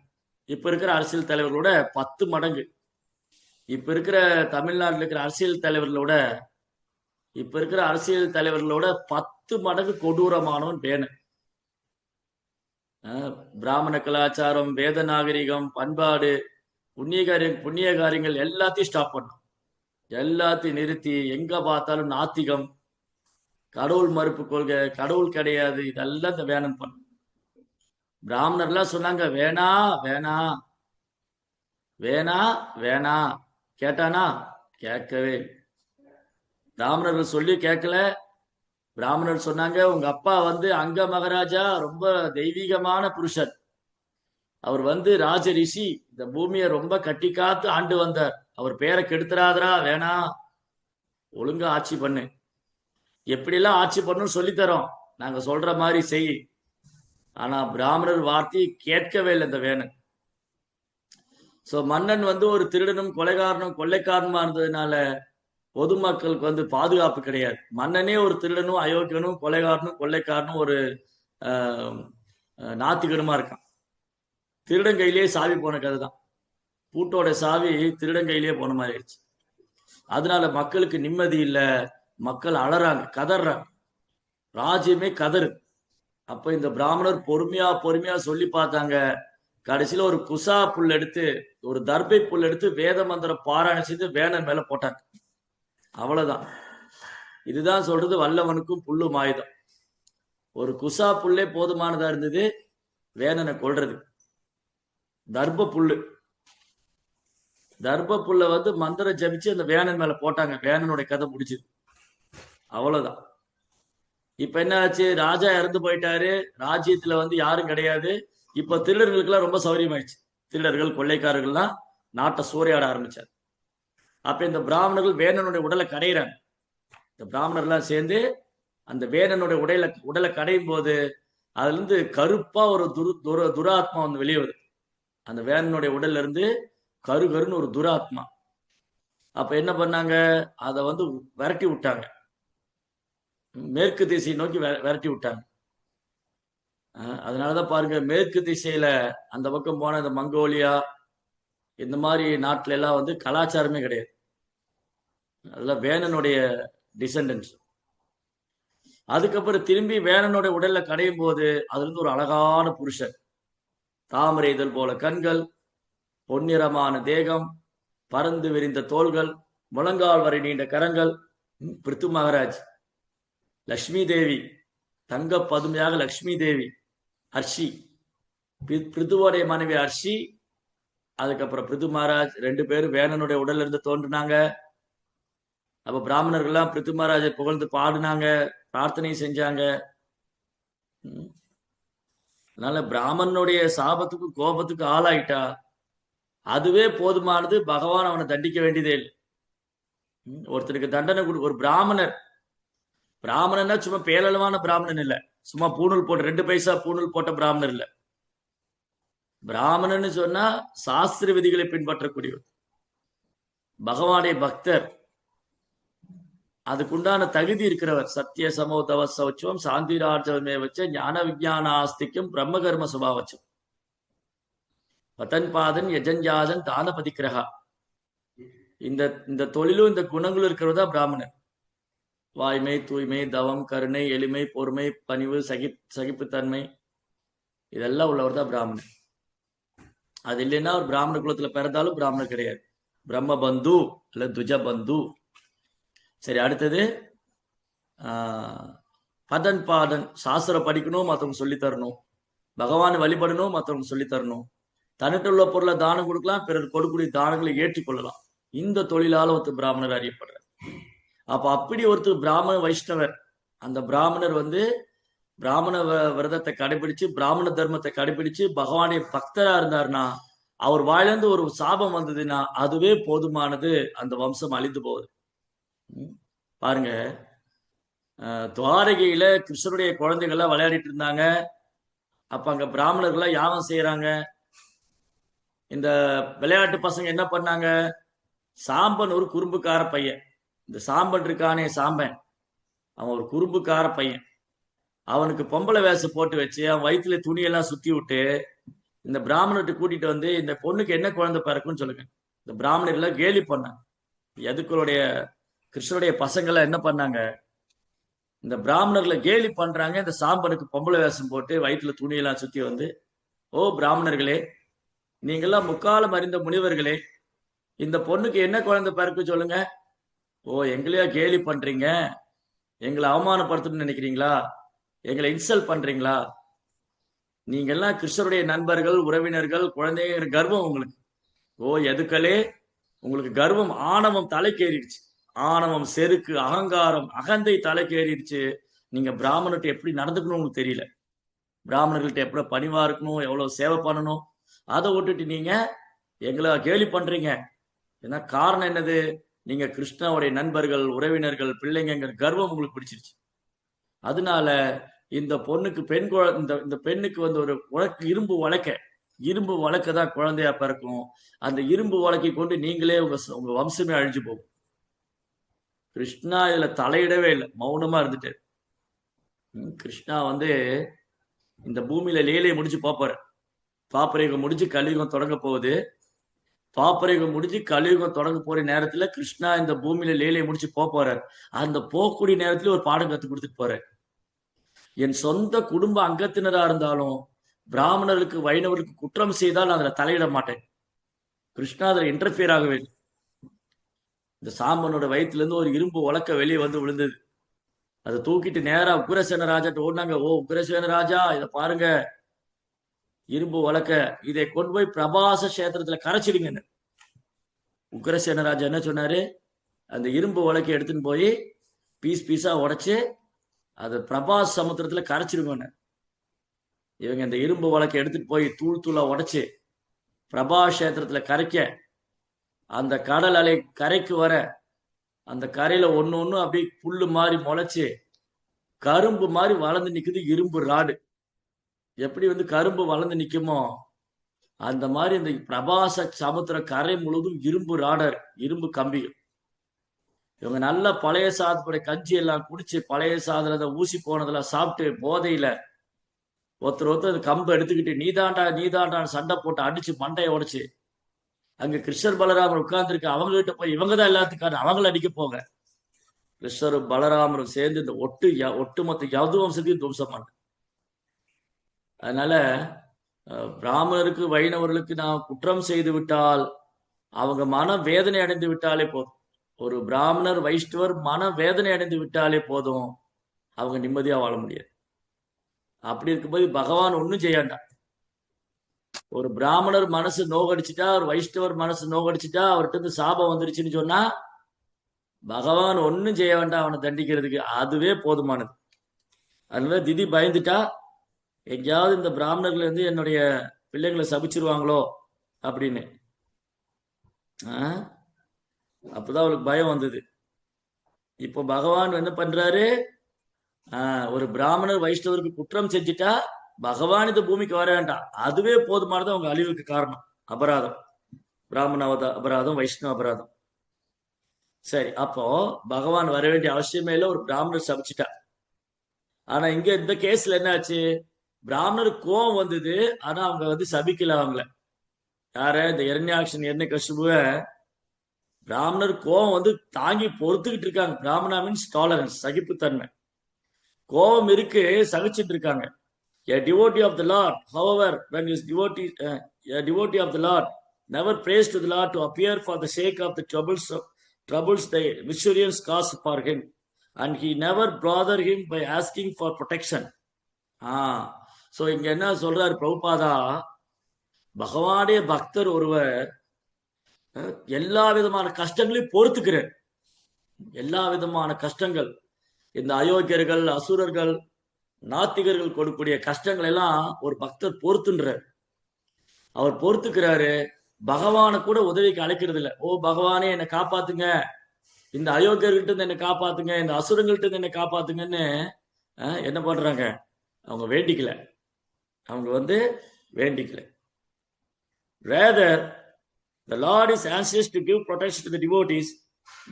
இப்ப இருக்கிற அரசியல் தலைவர்களோட 10 மடங்கு, இப்ப இருக்கிற தமிழ்நாட்டில் இருக்கிற அரசியல் தலைவர்களோட, இப்ப இருக்கிற அரசியல் தலைவர்களோட 10 மடங்கு கொடூரமானவன் வேணன். பிராமண கலாச்சாரம், வேத நாகரிகம், பண்பாடு, புண்ணிய காரியங்கள் எல்லாத்தையும் ஸ்டாப் பண்ணோம், எல்லாத்தையும் நிறுத்தி எங்க பார்த்தாலும் நாத்திகம், கடவுள் மறுப்பு கொள்கை, கடவுள் கிடையாது, இதெல்லாம் இந்த வேணன் பண்ண. பிராமணர்லாம் சொன்னாங்க வேணா வேணா வேணா வேணா, கேட்டானா? கேட்கவே. பிராமணர்கள் சொல்லி கேட்கல. பிராமணர் சொன்னாங்க உங்க அப்பா வந்து அங்க மகாராஜா ரொம்ப தெய்வீகமான புருஷர், அவர் வந்து ராஜ ரிஷி, இந்த பூமியை ரொம்ப கட்டி காத்து ஆண்டு வந்தார், அவர் பேரை கெடுத்துறாதரா, வேணா, ஒழுங்கா ஆட்சி பண்ணு, எப்படிலாம் ஆட்சி பண்ணணும்னு சொல்லித்தரோம், நாங்க சொல்ற மாதிரி செய். ஆனா பிராமணர் வார்த்தையை கேட்கவே இல்லை இந்த வேணன். சோ மன்னன் வந்து ஒரு திருடனும் கொலைகாரனும் கொள்ளைக்காரனுமா இருந்ததுனால பொதுமக்களுக்கு வந்து பாதுகாப்பு கிடையாது. மன்னனே ஒரு திருடனும் அயோக்கியனும் கொலைகாரனும் கொள்ளைக்காரனும் ஒரு நாத்திகனுமா இருக்கான். திருடன் கையிலேயே சாவி போன கதை தான், பூட்டோட சாவி திருடன் கையிலேயே போன மாதிரி ஆயிடுச்சு. அதனால மக்களுக்கு நிம்மதி இல்லை, மக்கள் அலறாங்க, கதறாங்க, ராஜ்யமே கதறு. அப்ப இந்த பிராமணர் பொறுமையா பொறுமையா சொல்லி பார்த்தாங்க. கடைசியில ஒரு குசா புல் எடுத்து, ஒரு தர்பை புல் எடுத்து வேத மந்திர பாராயணம் செய்து வேணன் மேல போட்டாங்க, அவ்வளவுதான். இதுதான் சொல்றது வல்லவனுக்கும் புல்லும் ஆயுதம். ஒரு குசா புல்லே போதுமானதா இருந்தது வேணனை கொல்றது. தர்ப புல்லு, தர்ப புல்ல வந்து மந்திரம் ஜபிச்சு அந்த வேணன் மேல போட்டாங்க, வேணனுடைய கதை முடிச்சுது, அவ்வளவுதான். இப்ப என்ன ஆச்சு, ராஜா இறந்து போயிட்டாரு, ராஜ்யத்துல வந்து யாரும் கிடையாது. இப்ப திருடர்களுக்கு எல்லாம் ரொம்ப சௌரியமாயிடுச்சு, திருடர்கள் கொள்ளைக்காரர்கள்லாம் நாட்டை சூறையாட ஆரம்பிச்சார். அப்ப இந்த பிராமணர்கள் வேணனுடைய உடலை கடையிறாங்க. இந்த பிராமணர்லாம் சேர்ந்து அந்த வேணனுடைய உடலை கடையும் போது அதுல இருந்து கருப்பா ஒரு துராத்மா வந்து வெளியே வருது. அந்த வேணனுடைய உடல்ல இருந்து கருன்னு ஒரு துராத்மா. அப்ப என்ன பண்ணாங்க, அதை வந்து விரட்டி விட்டாங்க. மேற்கு திசையை நோக்கி விரட்டி விட்டாங்க. அதனாலதான் பாருங்க, மேற்கு திசையில அந்த பக்கம் போன இந்த மங்கோலியா இந்த மாதிரி நாட்டுல எல்லாம் வந்து கலாச்சாரமே கிடையாது. அதெல்லாம் வேணனுடைய டிசெண்டன்ஸ். அதுக்கப்புறம் திரும்பி வேணனுடைய உடல்ல கடையும் போது அதுல இருந்து ஒரு அழகான புருஷன், தாமரை இதழ் போல கண்கள், பொன்னிறமான தேகம், பறந்து விரிந்த தோள்கள், முழங்கால் வரை நீண்ட கரங்கள், பிருத்து மகாராஜ், லக்ஷ்மி தேவி, தங்க பதுமையாக லக்ஷ்மி தேவி, அர்ஷி, பிருத்துவோடைய மனைவி அர்ஷி, அதுக்கப்புறம் பிருத்து மகாராஜ், 2 பேரும் வேணனுடைய உடல்ல இருந்து தோன்றினாங்க. அப்ப பிராமணர்கள்லாம் பிருத்து மகாராஜை புகழ்ந்து பாடினாங்க, பிரார்த்தனை செஞ்சாங்க. அதனால பிராமணனுடைய சாபத்துக்கு கோபத்துக்கு ஆளாயிட்டா அதுவே போதுமானது. பகவான் அவனை தண்டிக்க வேண்டியதே இல்லை. ஒருத்தருக்கு தண்டனை ஒரு பிராமணன்னா சும்மா பேரளவான பிராமணன் இல்ல, சும்மா பூணூல் போட்ட 2 பைசா பூணூல் போட்ட பிராமணர் இல்ல. பிராமணன்னு சொன்னா சாஸ்திர விதிகளை பின்பற்றக்கூடியவர், பகவானுடைய பக்தர், அதுக்குண்டான தகுதி இருக்கிறவர். சத்திய சமோதவ சௌச்சம் சாந்திரார்ஜவமே வச்ச ஞான விஜயான ஆஸ்திக்கும் பிரம்ம கர்ம சுபாவச்சம் பதன் பாதன் யஜன்யாதன் தான பதிக்கிரகா. இந்த தொழிலும் இந்த குணங்களும் இருக்கிறதா பிராமணன். வாய்மை, தூய்மை, தவம், கருணை, எளிமை, பொறுமை, பணிவு, சகிப்புத்தன்மை, இதெல்லாம் உள்ளவர் தான் பிராமணன். அது இல்லைன்னா ஒரு பிராமண குலத்துல பிறந்தாலும் பிராமணர் கிடையாது, பிரம்ம பந்து அல்ல துஜ பந்து. சரி, அடுத்தது பதன் பாதன். சாஸ்திரம் படிக்கணும், மற்றவங்க சொல்லி தரணும். பகவானை வழிபடணும், மற்றவங்க சொல்லி தரணும். தன்னிட்டு உள்ள பொருளை தானம் கொடுக்கலாம், பிறர் கொடுக்கக்கூடிய தானங்களை ஏற்றுக்கொள்ளலாம். இந்த தொழிலால ஒருத்தர் பிராமணர் அறியப்படுறார். அப்ப அப்படி ஒருத்தர் பிராமண வைஷ்ணவர், அந்த பிராமணர் வந்து பிராமண விரதத்தை கடைபிடிச்சு பிராமண தர்மத்தை கடைபிடிச்சு பகவானுடைய பக்தரா இருந்தாருன்னா, அவர் வாயிலிருந்து ஒரு சாபம் வந்ததுன்னா அதுவே போதுமானது, அந்த வம்சம் அழிந்து போகுது. பாருங்க, துவாரகையில கிருஷ்ணருடைய குழந்தைகள்லாம் விளையாடிட்டு இருந்தாங்க. அப்ப அங்க பிராமணர்கள்லாம் யாகம் செய்யறாங்க. இந்த விளையாட்டு பசங்க என்ன பண்ணாங்க, சாம்பன் ஒரு குறும்புக்கார பையன். இந்த சாம்பன் இருக்கானே சாம்பன், அவன் ஒரு குறும்புக்கார பையன். அவனுக்கு பொம்பளை வேஷம் போட்டு வச்சு அவன் வயிற்றுல துணியெல்லாம் சுத்தி விட்டு இந்த பிராமணர்கிட்ட கூட்டிட்டு வந்து இந்த பொண்ணுக்கு என்ன குழந்தை பிறக்குன்னு சொல்லுங்க. இந்த பிராமணர்லாம் கேலி பண்ணாங்க. எதுக்களுடைய கிருஷ்ணருடைய பசங்கள்லாம் என்ன பண்ணாங்க, இந்த பிராமணர்களை கேலி பண்றாங்க. இந்த சாம்பனுக்கு பொம்பளை வேஷம் போட்டு வயிற்றுல துணியெல்லாம் சுத்தி வந்து, ஓ பிராமணர்களே, நீங்கெல்லாம் முக்காலம் அறிந்த முனிவர்களே, இந்த பொண்ணுக்கு என்ன குழந்தை பிறக்கு சொல்லுங்க. ஓ, எங்களையா கேலி பண்றீங்க, எங்களை அவமானப்படுத்தணும்னு நினைக்கிறீங்களா, எங்களை இன்சல்ட் பண்றீங்களா? நீங்க எல்லாம் கிருஷ்ணருடைய நண்பர்கள், உறவினர்கள், குழந்தைங்கிற கர்வம் உங்களுக்கு. ஓ எதுக்களே, உங்களுக்கு கர்வம், ஆணவம் தலைக்கேறிடுச்சு. ஆணவம், செருக்கு, அகங்காரம், அகந்தை தலைக்கேறிடுச்சு. நீங்க பிராமணர்கிட்ட எப்படி நடந்துக்கணும் உங்களுக்கு தெரியல. பிராமணர்கள்ட்ட எப்படி பணிவா இருக்கணும், எவ்வளவு சேவை பண்ணணும், அதை விட்டுட்டு நீங்க எங்களை கேலி பண்றீங்க. ஏன்னா காரணம் என்னது, நீங்க கிருஷ்ணாவுடைய நண்பர்கள், உறவினர்கள், பிள்ளைங்கிற கர்வம் உங்களுக்கு பிடிச்சிருச்சு. அதனால இந்த பொண்ணுக்கு இந்த பெண்ணுக்கு வந்து ஒரு இரும்பு வழக்க தான் குழந்தையா பிறக்கும். அந்த இரும்பு வழக்கை கொண்டு நீங்களே உங்க வம்சமே அழிஞ்சு போகும். கிருஷ்ணா இதுல தலையிடவே இல்லை, மௌனமா இருந்துட்டு. கிருஷ்ணா வந்து இந்த பூமியில லீலையை முடிச்சு பாப்பாரு. பாப்பரயுகம் முடிஞ்சு கலியுகம் தொடங்க போகுது. பாப்பரயுகம் முடிஞ்சு கலியுகம் தொடங்க போற நேரத்துல கிருஷ்ணா இந்த பூமியில லீலையை முடிச்சு போறாரு. அந்த போகக்கூடிய நேரத்துல ஒரு பாடம் கத்து கொடுத்துட்டு போறாரு. என் சொந்த குடும்ப அங்கத்தினரா இருந்தாலும் பிராமணர்களுக்கு வைணவர்களுக்கு குற்றம் செய்தால் அதுல தலையிட மாட்டேன். கிருஷ்ணா அதுல இன்டர்பியர் ஆகவே. இந்த சாம்பனோட வயிற்றுல இருந்து ஒரு இரும்பு உலக்க வெளியே வந்து விழுந்தது. அதை தூக்கிட்டு நேரா உக்ரசேன ராஜாட்ட ஓடினாங்க. ஓ உக்ரசேன ராஜா, இதை பாருங்க, இரும்பு உலக்க, இதை கொண்டு போய் பிரபாச கஷேத்திரத்துல கரைச்சிடுங்க. உக்ரசேன ராஜா என்ன சொன்னாரு, அந்த இரும்பு உலக்கை எடுத்துன்னு போய் பீஸ் பீஸா உடைச்சு அது பிரபாஸ் சமுத்திரத்துல கரைச்சிருங்க. இவங்க இந்த இரும்பு வழக்கை எடுத்துட்டு போய் தூள் தூளா உடைச்சு பிரபாஸ் கஷேத்திரத்துல கரைக்க, அந்த கடல் அலை கரைக்கு வர அந்த கரையில ஒண்ணு அப்படியே புல்லு மாதிரி முளைச்சு கரும்பு மாதிரி வளர்ந்து நிக்குது இரும்பு ராடு. எப்படி வந்து கரும்பு வளர்ந்து நிக்குமோ அந்த மாதிரி இந்த பிரபாச சமுத்திர கரை முழுவதும் இரும்பு ராடர், இரும்பு கம்பிகள். இவங்க நல்ல பழைய சாதத்துடைய கஞ்சி எல்லாம் குடிச்சு பழைய சாதத்துல ஊசி போனதெல்லாம் சாப்பிட்டு போதையில ஒருத்தர் கம்பு எடுத்துக்கிட்டு நீதாண்டான்னு சண்டை போட்டு அடிச்சு மண்டையை உடைச்சு அங்க கிருஷ்ணர் பலராமர் உட்கார்ந்துருக்கு. அவங்க கிட்ட போய் இவங்க தான் எல்லாத்துக்கான அவங்கள அடிக்க போங்க. கிருஷ்ணரும் பலராமரும் சேர்ந்து இந்த ஒட்டுமொத்த யது வம்சத்தையும் துவம்சம் பண்ண. அதனால பிராமணருக்கு வைணவர்களுக்கு நாம் குற்றம் செய்து விட்டால் அவங்க மன வேதனை அடைந்து விட்டாலே போதும். ஒரு பிராமணர் வைஷ்ணவர் மன வேதனை அடைந்து விட்டாலே போதும், அவங்க நிம்மதியா வாழ முடியாது. அப்படி இருக்கும்போது பகவான் ஒன்றும் செய்யாண்டான். ஒரு பிராமணர் மனசு நோகடிச்சுட்டா, ஒரு வைஷ்ணவர் மனசு நோகடிச்சுட்டா, அவர்கிட்ட இருந்து சாபம் வந்துருச்சுன்னு சொன்னா பகவான் ஒன்னும் செய்ய வேண்டாம் அவனை தண்டிக்கிறதுக்கு, அதுவே போதுமானது. அதனால திதி பயந்துட்டா எங்கேயாவது இந்த பிராமணர்கள் இருந்து என்னுடைய பிள்ளைங்களை சபிச்சிருவாங்களோ அப்படின்னு. அப்பதான் அவளுக்கு பயம் வந்தது. இப்போ பகவான் என்ன பண்றாரு, ஒரு பிராமணர் வைஷ்ணவருக்கு குற்றம் செஞ்சுட்டா பகவான் இந்த பூமிக்கு வர வேண்டாம், அதுவே போதுமானது அவங்க அழிவுக்கு காரணம். அபராதம், பிராமண அபராதம், வைஷ்ணவ அபராதம். சரி, அப்போ பகவான் வர வேண்டிய அவசியமே இல்லை, ஒரு பிராமணர் சபிச்சுட்டா. ஆனா இங்க இந்த கேஸ்ல என்ன ஆச்சு, பிராமணருக்கு கோவம் வந்தது, ஆனா அவங்க சபிக்கல அவங்கள. யார, இந்த இரண்யாக்ஷன் எண்ணெய் பிராமணர் கோவம் தாங்கி பொறுத்துக்கிட்டு இருக்காங்க. பிராமணா மீன்ஸ் டாலரன்ஸ், சகிப்புத்தன்மை. கோபம் இருக்கு, சகிச்சுட்டு இருக்காங்க. A devotee of the Lord, however, when his a devotee of the Lord never prays to the Lord to appear for the sake of the troubles the missourians cause for him, and he never bother him by asking for protection. So இங்க என்ன சொல்றாரு பிரபுபாதா, பகவானுடைய பக்தர் ஒருவர் எல்லா விதமான கஷ்டங்களையும் பொறுத்துக்கிறார். எல்லா விதமான கஷ்டங்கள், இந்த அயோக்கியர்கள், அசுரர்கள், நாத்திகர்கள் கொடுக்கக்கூடிய கஷ்டங்கள் எல்லாம் ஒரு பக்தர் பொறுத்துன்றார். அவர் பொறுத்துக்கிறாரு. பகவானை கூட உதவிக்கு அழைக்கிறது இல்லை. ஓ பகவானே என்னை காப்பாத்துங்க, இந்த அயோக்கியர்கள்ட்ட இருந்து என்னை காப்பாத்துங்க, இந்த அசுரங்கள்ட்ட இருந்து என்னை காப்பாத்துங்கன்னு என்ன பண்றாங்க, அவங்க வேண்டிக்கல. அவங்க வேண்டிக்கல. Rather, the Lord is anxious to give protection to the devotees.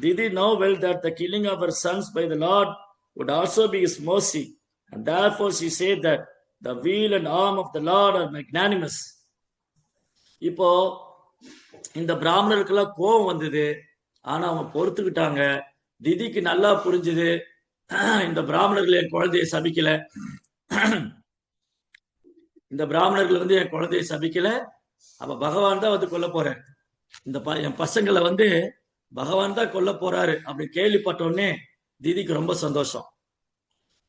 Didi know well that the killing of her sons by the Lord would also be his mercy, and therefore she said that the wheel and arm of the Lord are magnanimous. இப்போ இந்த பிராமணருக்கெல்லாம் கோபம் வந்தது, ஆனா அவங்க பொறுத்துக்கிட்டாங்க. திதிக்கு நல்லா புரிஞ்சுது, இந்த பிராமணர்கள் என் குழந்தையை சபிக்கல, இந்த பிராமணர்கள் என் குழந்தையை சபிக்கல, அப்ப பகவான் தான் கொல்ல போறேன், இந்த என் பசங்களை பகவான் தான் கொல்ல போறாரு அப்படி கேள்விப்பட்டோடனே திதிக்கு ரொம்ப சந்தோஷம்.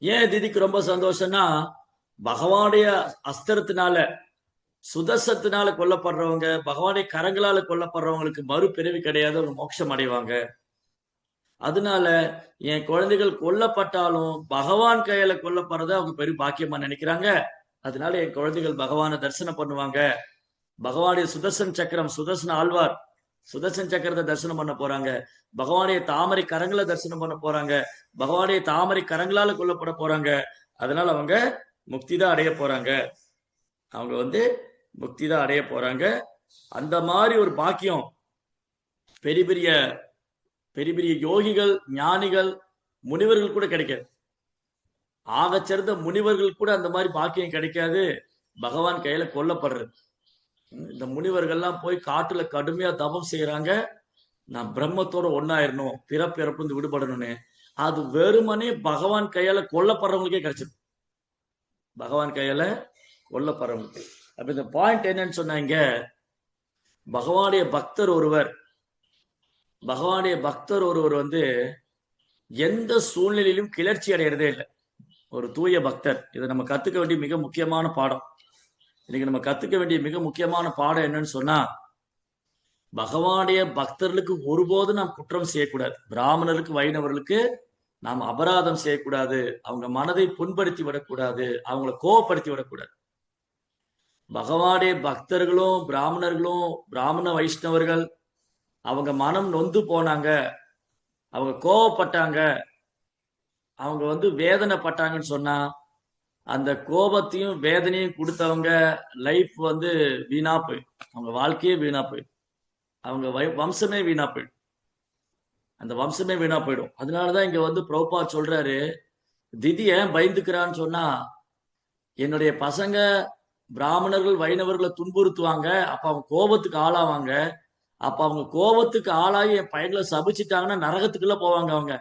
ஏன் திதிக்கு ரொம்ப சந்தோஷம்னா, பகவானுடைய அஸ்திரத்தினால, சுதர்சத்தினால கொல்லப்படுறவங்க, பகவானுடைய கரங்களால கொல்லப்படுறவங்களுக்கு மறுபிறவி கிடையாது, ஒரு மோட்சம் அடைவாங்க. அதனால என் குழந்தைகள் கொல்லப்பட்டாலும் பகவான் கையில கொல்லப்படுறத அவங்க பெரிய பாக்கியமா நினைக்கிறாங்க. அதனால என் குழந்தைகள் பகவானை தரிசனம் பண்ணுவாங்க. பகவானுடைய சுதர்சன் சக்கரம், சுதர்சன ஆழ்வார் சுதர்சன் சக்கரத்தை தரிசனம் பண்ண போறாங்க. பகவானுடைய தாமரை கரங்களை தரிசனம் பண்ண போறாங்க. பகவானுடைய தாமரை கரங்களால கொல்லப்பட போறாங்க. அதனால அவங்க முக்தி தான் அடைய போறாங்க. அவங்க முக்தி தான் அடைய போறாங்க. அந்த மாதிரி ஒரு பாக்கியம் பெரிய பெரிய பெரிய பெரிய யோகிகள், ஞானிகள், முனிவர்கள் கூட கிடைக்காது. ஆகச்சிறந்த முனிவர்கள் கூட அந்த மாதிரி பாக்கியம் கிடைக்காது, பகவான் கையில கொல்லப்படுறது. இந்த முனிவர்கள்லாம் போய் காட்டுல கடுமையா தபம் செய்யறாங்க, நான் பிரம்மத்தோட ஒன்னாயிரணும், பிறப்பிறப்பு விடுபடணும்னு. அது வெறுமனே பகவான் கையால கொல்லப்படுறவங்களுக்கே கிடைச்சிடும், பகவான் கையால கொல்லப்படுறவங்களுக்கு. அப்ப இந்த பாயிண்ட் என்னன்னு சொன்னாங்க, பகவானுடைய பக்தர் ஒருவர் எந்த சூழ்நிலையிலும் கிளர்ச்சி அடைகிறதே இல்லை, ஒரு தூய பக்தர். இதை நம்ம கத்துக்க வேண்டிய மிக முக்கியமான பாடம். இன்னைக்கு நம்ம கத்துக்க வேண்டிய மிக முக்கியமான பாடம் என்னன்னு சொன்னா, பகவானுடைய பக்தர்களுக்கு ஒருபோதும் நாம் குற்றம் செய்யக்கூடாது. பிராமணருக்கு, வைணவர்களுக்கு நாம் அபராதம் செய்யக்கூடாது, அவங்க மனதை புண்படுத்தி விடக்கூடாது, அவங்கள கோவப்படுத்தி விடக்கூடாது. பகவானுடைய பக்தர்களும் பிராமணர்களும், பிராமண வைஷ்ணவர்கள் அவங்க மனம் நொந்து போனாங்க, அவங்க கோவப்பட்டாங்க, அவங்க வேதனைப்பட்டாங்கன்னு சொன்னா, அந்த கோபத்தையும் வேதனையும் கொடுத்தவங்க லைஃப் வீணா போய், அவங்க வாழ்க்கையே வீணா போய், அவங்க வம்சமே வீணா போய். அந்த வம்சமே வீணா போயிடும். அதனாலதான் இங்க வந்து பிரபுபாத் சொல்றாரு, திதி ஏன் பயந்துக்கிறான்னு சொன்னா, என்னுடைய பசங்க பிராமணர்கள் வைணவர்களை துன்புறுத்துவாங்க, அப்ப அவங்க கோபத்துக்கு ஆளாவாங்க. அப்ப அவங்க கோபத்துக்கு ஆளாகி என் பையன்களை சபிச்சிட்டாங்கன்னா நரகத்துக்குள்ள போவாங்க அவங்க.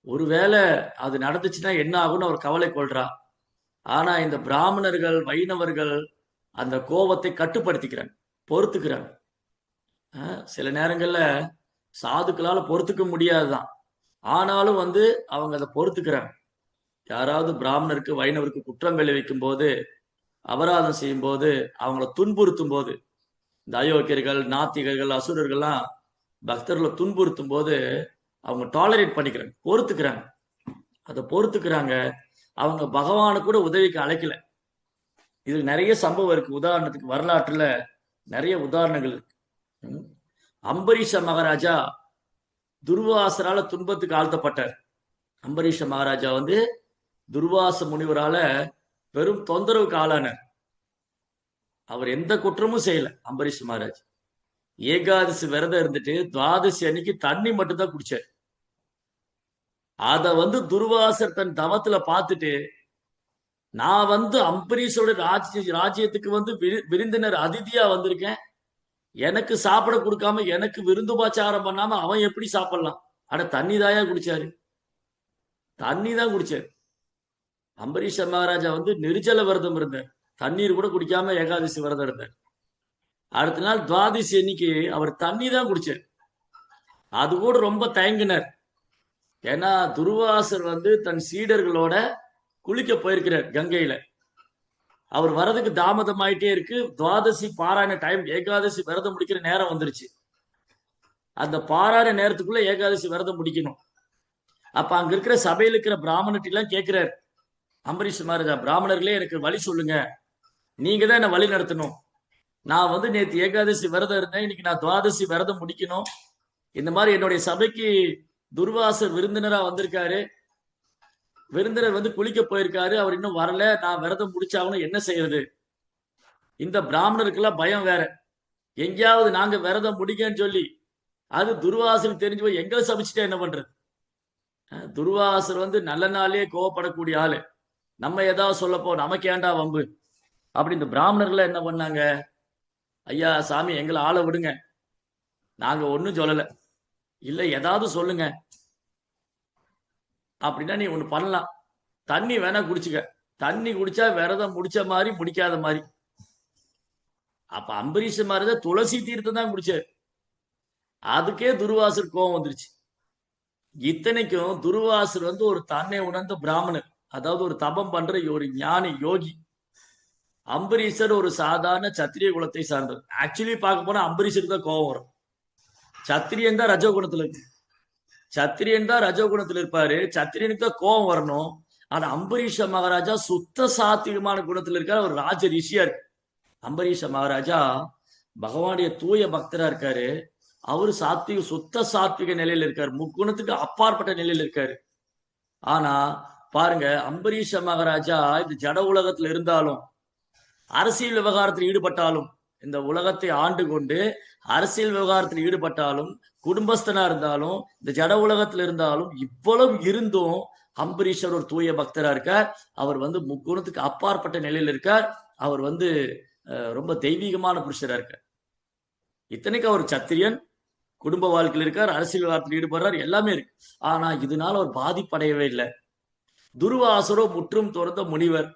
ஒருவேளை அது நடந்துச்சுன்னா என்ன ஆகும்னு அவர் கவலை கொள்றா. ஆனா இந்த பிராமணர்கள் வைணவர்கள் அந்த கோபத்தை கட்டுப்படுத்திக்கிறாங்க, பொறுத்துக்கிறாங்க. சில நேரங்கள்ல சாதுக்களால பொறுத்துக்க முடியாதுதான், ஆனாலும் வந்து அவங்க அதை பொறுத்துக்கிறாங்க. யாராவது பிராமணருக்கு வைணவருக்கு குற்றம் விளைவிக்கும் போது, அபராதம் செய்யும் போது, அவங்கள துன்புறுத்தும் போது, இந்த அயோக்கியர்கள் நாத்திகர்கள் அசுரர்கள்லாம் பக்தர்களை துன்புறுத்தும் போது அவங்க டாலரேட் பண்ணிக்கிறாங்க, பொறுத்துக்கிறாங்க. அதை பொறுத்துக்கிறாங்க. அவங்க பகவானை கூட உதவிக்கு அழைக்கல. இதுல நிறைய சம்பவம் இருக்கு. உதாரணத்துக்கு வரலாற்றுல நிறைய உதாரணங்கள் இருக்கு. அம்பரீஷ மகாராஜா துர்வாசரால துன்பத்துக்கு ஆழ்த்தப்பட்டார். அம்பரீஷ மகாராஜா வந்து துர்வாச முனிவரால பெரும் தொந்தரவுக்கு ஆளானார். அவர் எந்த குற்றமும் செய்யல. அம்பரீஷ் மகாராஜ் ஏகாதசி விரதம் இருந்துட்டு துவாதசி அன்னைக்கு தண்ணி மட்டும் தான் குடிச்சார். அத வந்து துர்வாசர் தன் தவத்துல பார்த்துட்டு, நான் வந்து அம்பரீஷோட ராஜ்யத்துக்கு வந்து விருந்தினர் அதிதியா வந்திருக்கேன், எனக்கு சாப்பிட கொடுக்காம எனக்கு விருந்துபாச்சாரம் பண்ணாம அவன் எப்படி சாப்பிடலாம்? அட தண்ணி தாயா குடிச்சாரு, தண்ணி தான் குடிச்சாரு. அம்பரீஷ மகாராஜா வந்து நிர்ஜல விரதம் இருந்தார், தண்ணீர் கூட குடிக்காம ஏகாதசி விரதம் இருந்தார். அடுத்த நாள் துவாதசி அன்னைக்கு அவர் தண்ணி தான் குடிச்சார். அது கூட ரொம்ப தயங்கினார். ஏன்னா துர்வாசர் வந்து தன் சீடர்களோட குளிக்க போயிருக்கிறார் கங்கையில. அவர் வரதுக்கு தாமதம் ஆயிட்டே இருக்கு. துவாதசி பாராயண டைம், ஏகாதசி விரதம் முடிக்கிற நேரம் வந்துருச்சு. அந்த பாராயண நேரத்துக்குள்ள ஏகாதசி விரதம் முடிக்கணும். அப்ப அங்க இருக்கிற சபையில் இருக்கிற பிராமணர்கிட்ட எல்லாம் கேட்கிறார் அம்பரீஷ் மகாராஜா, பிராமணர்களே எனக்கு வழி சொல்லுங்க, நீங்க தான் என்ன வழி நடத்தணும். நான் வந்து நேற்று ஏகாதசி விரதம் இருந்தேன், இன்னைக்கு நான் துவாதசி விரதம் முடிக்கணும். இந்த மாதிரி என்னுடைய சபைக்கு துர்வாசர் விருந்தினரா வந்திருக்காரு, விருந்தினர் வந்து குளிக்க போயிருக்காரு, அவர் இன்னும் வரல, நான் விரதம் முடிச்சாகணும், என்ன செய்யறது? இந்த பிராமணருக்கெல்லாம் பயம் வேற, எங்கேயாவது நாங்க விரதம் முடிக்கன்னு சொல்லி அது துர்வாசருக்கு தெரிஞ்சு போய் எங்களை சபிச்சுட்டா என்ன பண்றது? துர்வாசர் வந்து நல்ல நாளே கோவப்படக்கூடிய ஆளு, நம்ம ஏதாவது சொல்லப்போ நமக்கு ஏண்டா வம்பு அப்படி. இந்த பிராமணர்கள் என்ன பண்ணாங்க, ஐயா சாமி எங்களை ஆளை விடுங்க, நாங்க ஒன்னும் சொல்லல, இல்ல ஏதாவது சொல்லுங்க அப்படின்னா நீ ஒண்ணு பண்ணலாம், தண்ணி வேணா குடிச்சுக்க, தண்ணி குடிச்சா விரதம் முடிச்ச மாதிரி முடிக்காத மாதிரி. அப்ப அம்பரீஷ மாதிரி துளசி தீர்த்தம் தான் குடிச்சாரு. அதுக்கே துர்வாசர் கோபம் வந்துருச்சு. இத்தனைக்கும் துர்வாசர் வந்து ஒரு தன்னை உணர்ந்த பிராமணர், அதாவது ஒரு தபம் பண்ற ஒரு ஞானி யோகி. அம்பரீஷர் ஒரு சாதாரண சத்திரிய குலத்தை சார்ந்தது. ஆக்சுவலி பார்க்க போனா அம்பரீஷருக்கு தான் கோபம் வரும். சத்திரியன் தான் ரஜோகுணத்துல இருக்கு, சத்திரியன் தான் ரஜோகுணத்துல இருப்பாரு, சத்திரியனுக்கு தான் கோபம் வரணும். ஆனா அம்பரீஷ மகாராஜா சுத்த சாத்விகமான குணத்துல இருக்காரு, அவர் ராஜ ரிஷியா இருக்கு. அம்பரீஷ மகாராஜா பகவானுடைய தூய பக்தரா இருக்காரு. அவரு சாத்விக சுத்த சாத்விக நிலையில இருக்காரு, முக்குணத்துக்கு அப்பாற்பட்ட நிலையில இருக்காரு. ஆனா பாருங்க, அம்பரீஷ மகாராஜா இந்த ஜட உலகத்துல இருந்தாலும் அரசியல் விவகாரத்தில் ஈடுபட்டாலும், இந்த உலகத்தை ஆண்டு கொண்டு அரசியல் விவகாரத்தில் ஈடுபட்டாலும், குடும்பஸ்தனா இருந்தாலும், இந்த ஜட உலகத்துல இருந்தாலும், இவ்வளவு இருந்தும் அம்பரீஷர் ஒரு தூய பக்தரா இருக்கார். அவர் வந்து முக்குணத்துக்கு அப்பாற்பட்ட நிலையில இருக்கார். அவர் வந்து ரொம்ப தெய்வீகமான புருஷரா இருக்கார். இத்தனைக்கு அவர் சத்திரியன், குடும்ப வாழ்க்கையில் இருக்கார், அரசியல் விவகாரத்தில் ஈடுபடுறார், எல்லாமே இருக்கு. ஆனா இதனால அவர் பாதிப்படையவே இல்லை. துர்வாசரோ முற்றும் துறந்த முனிவர்,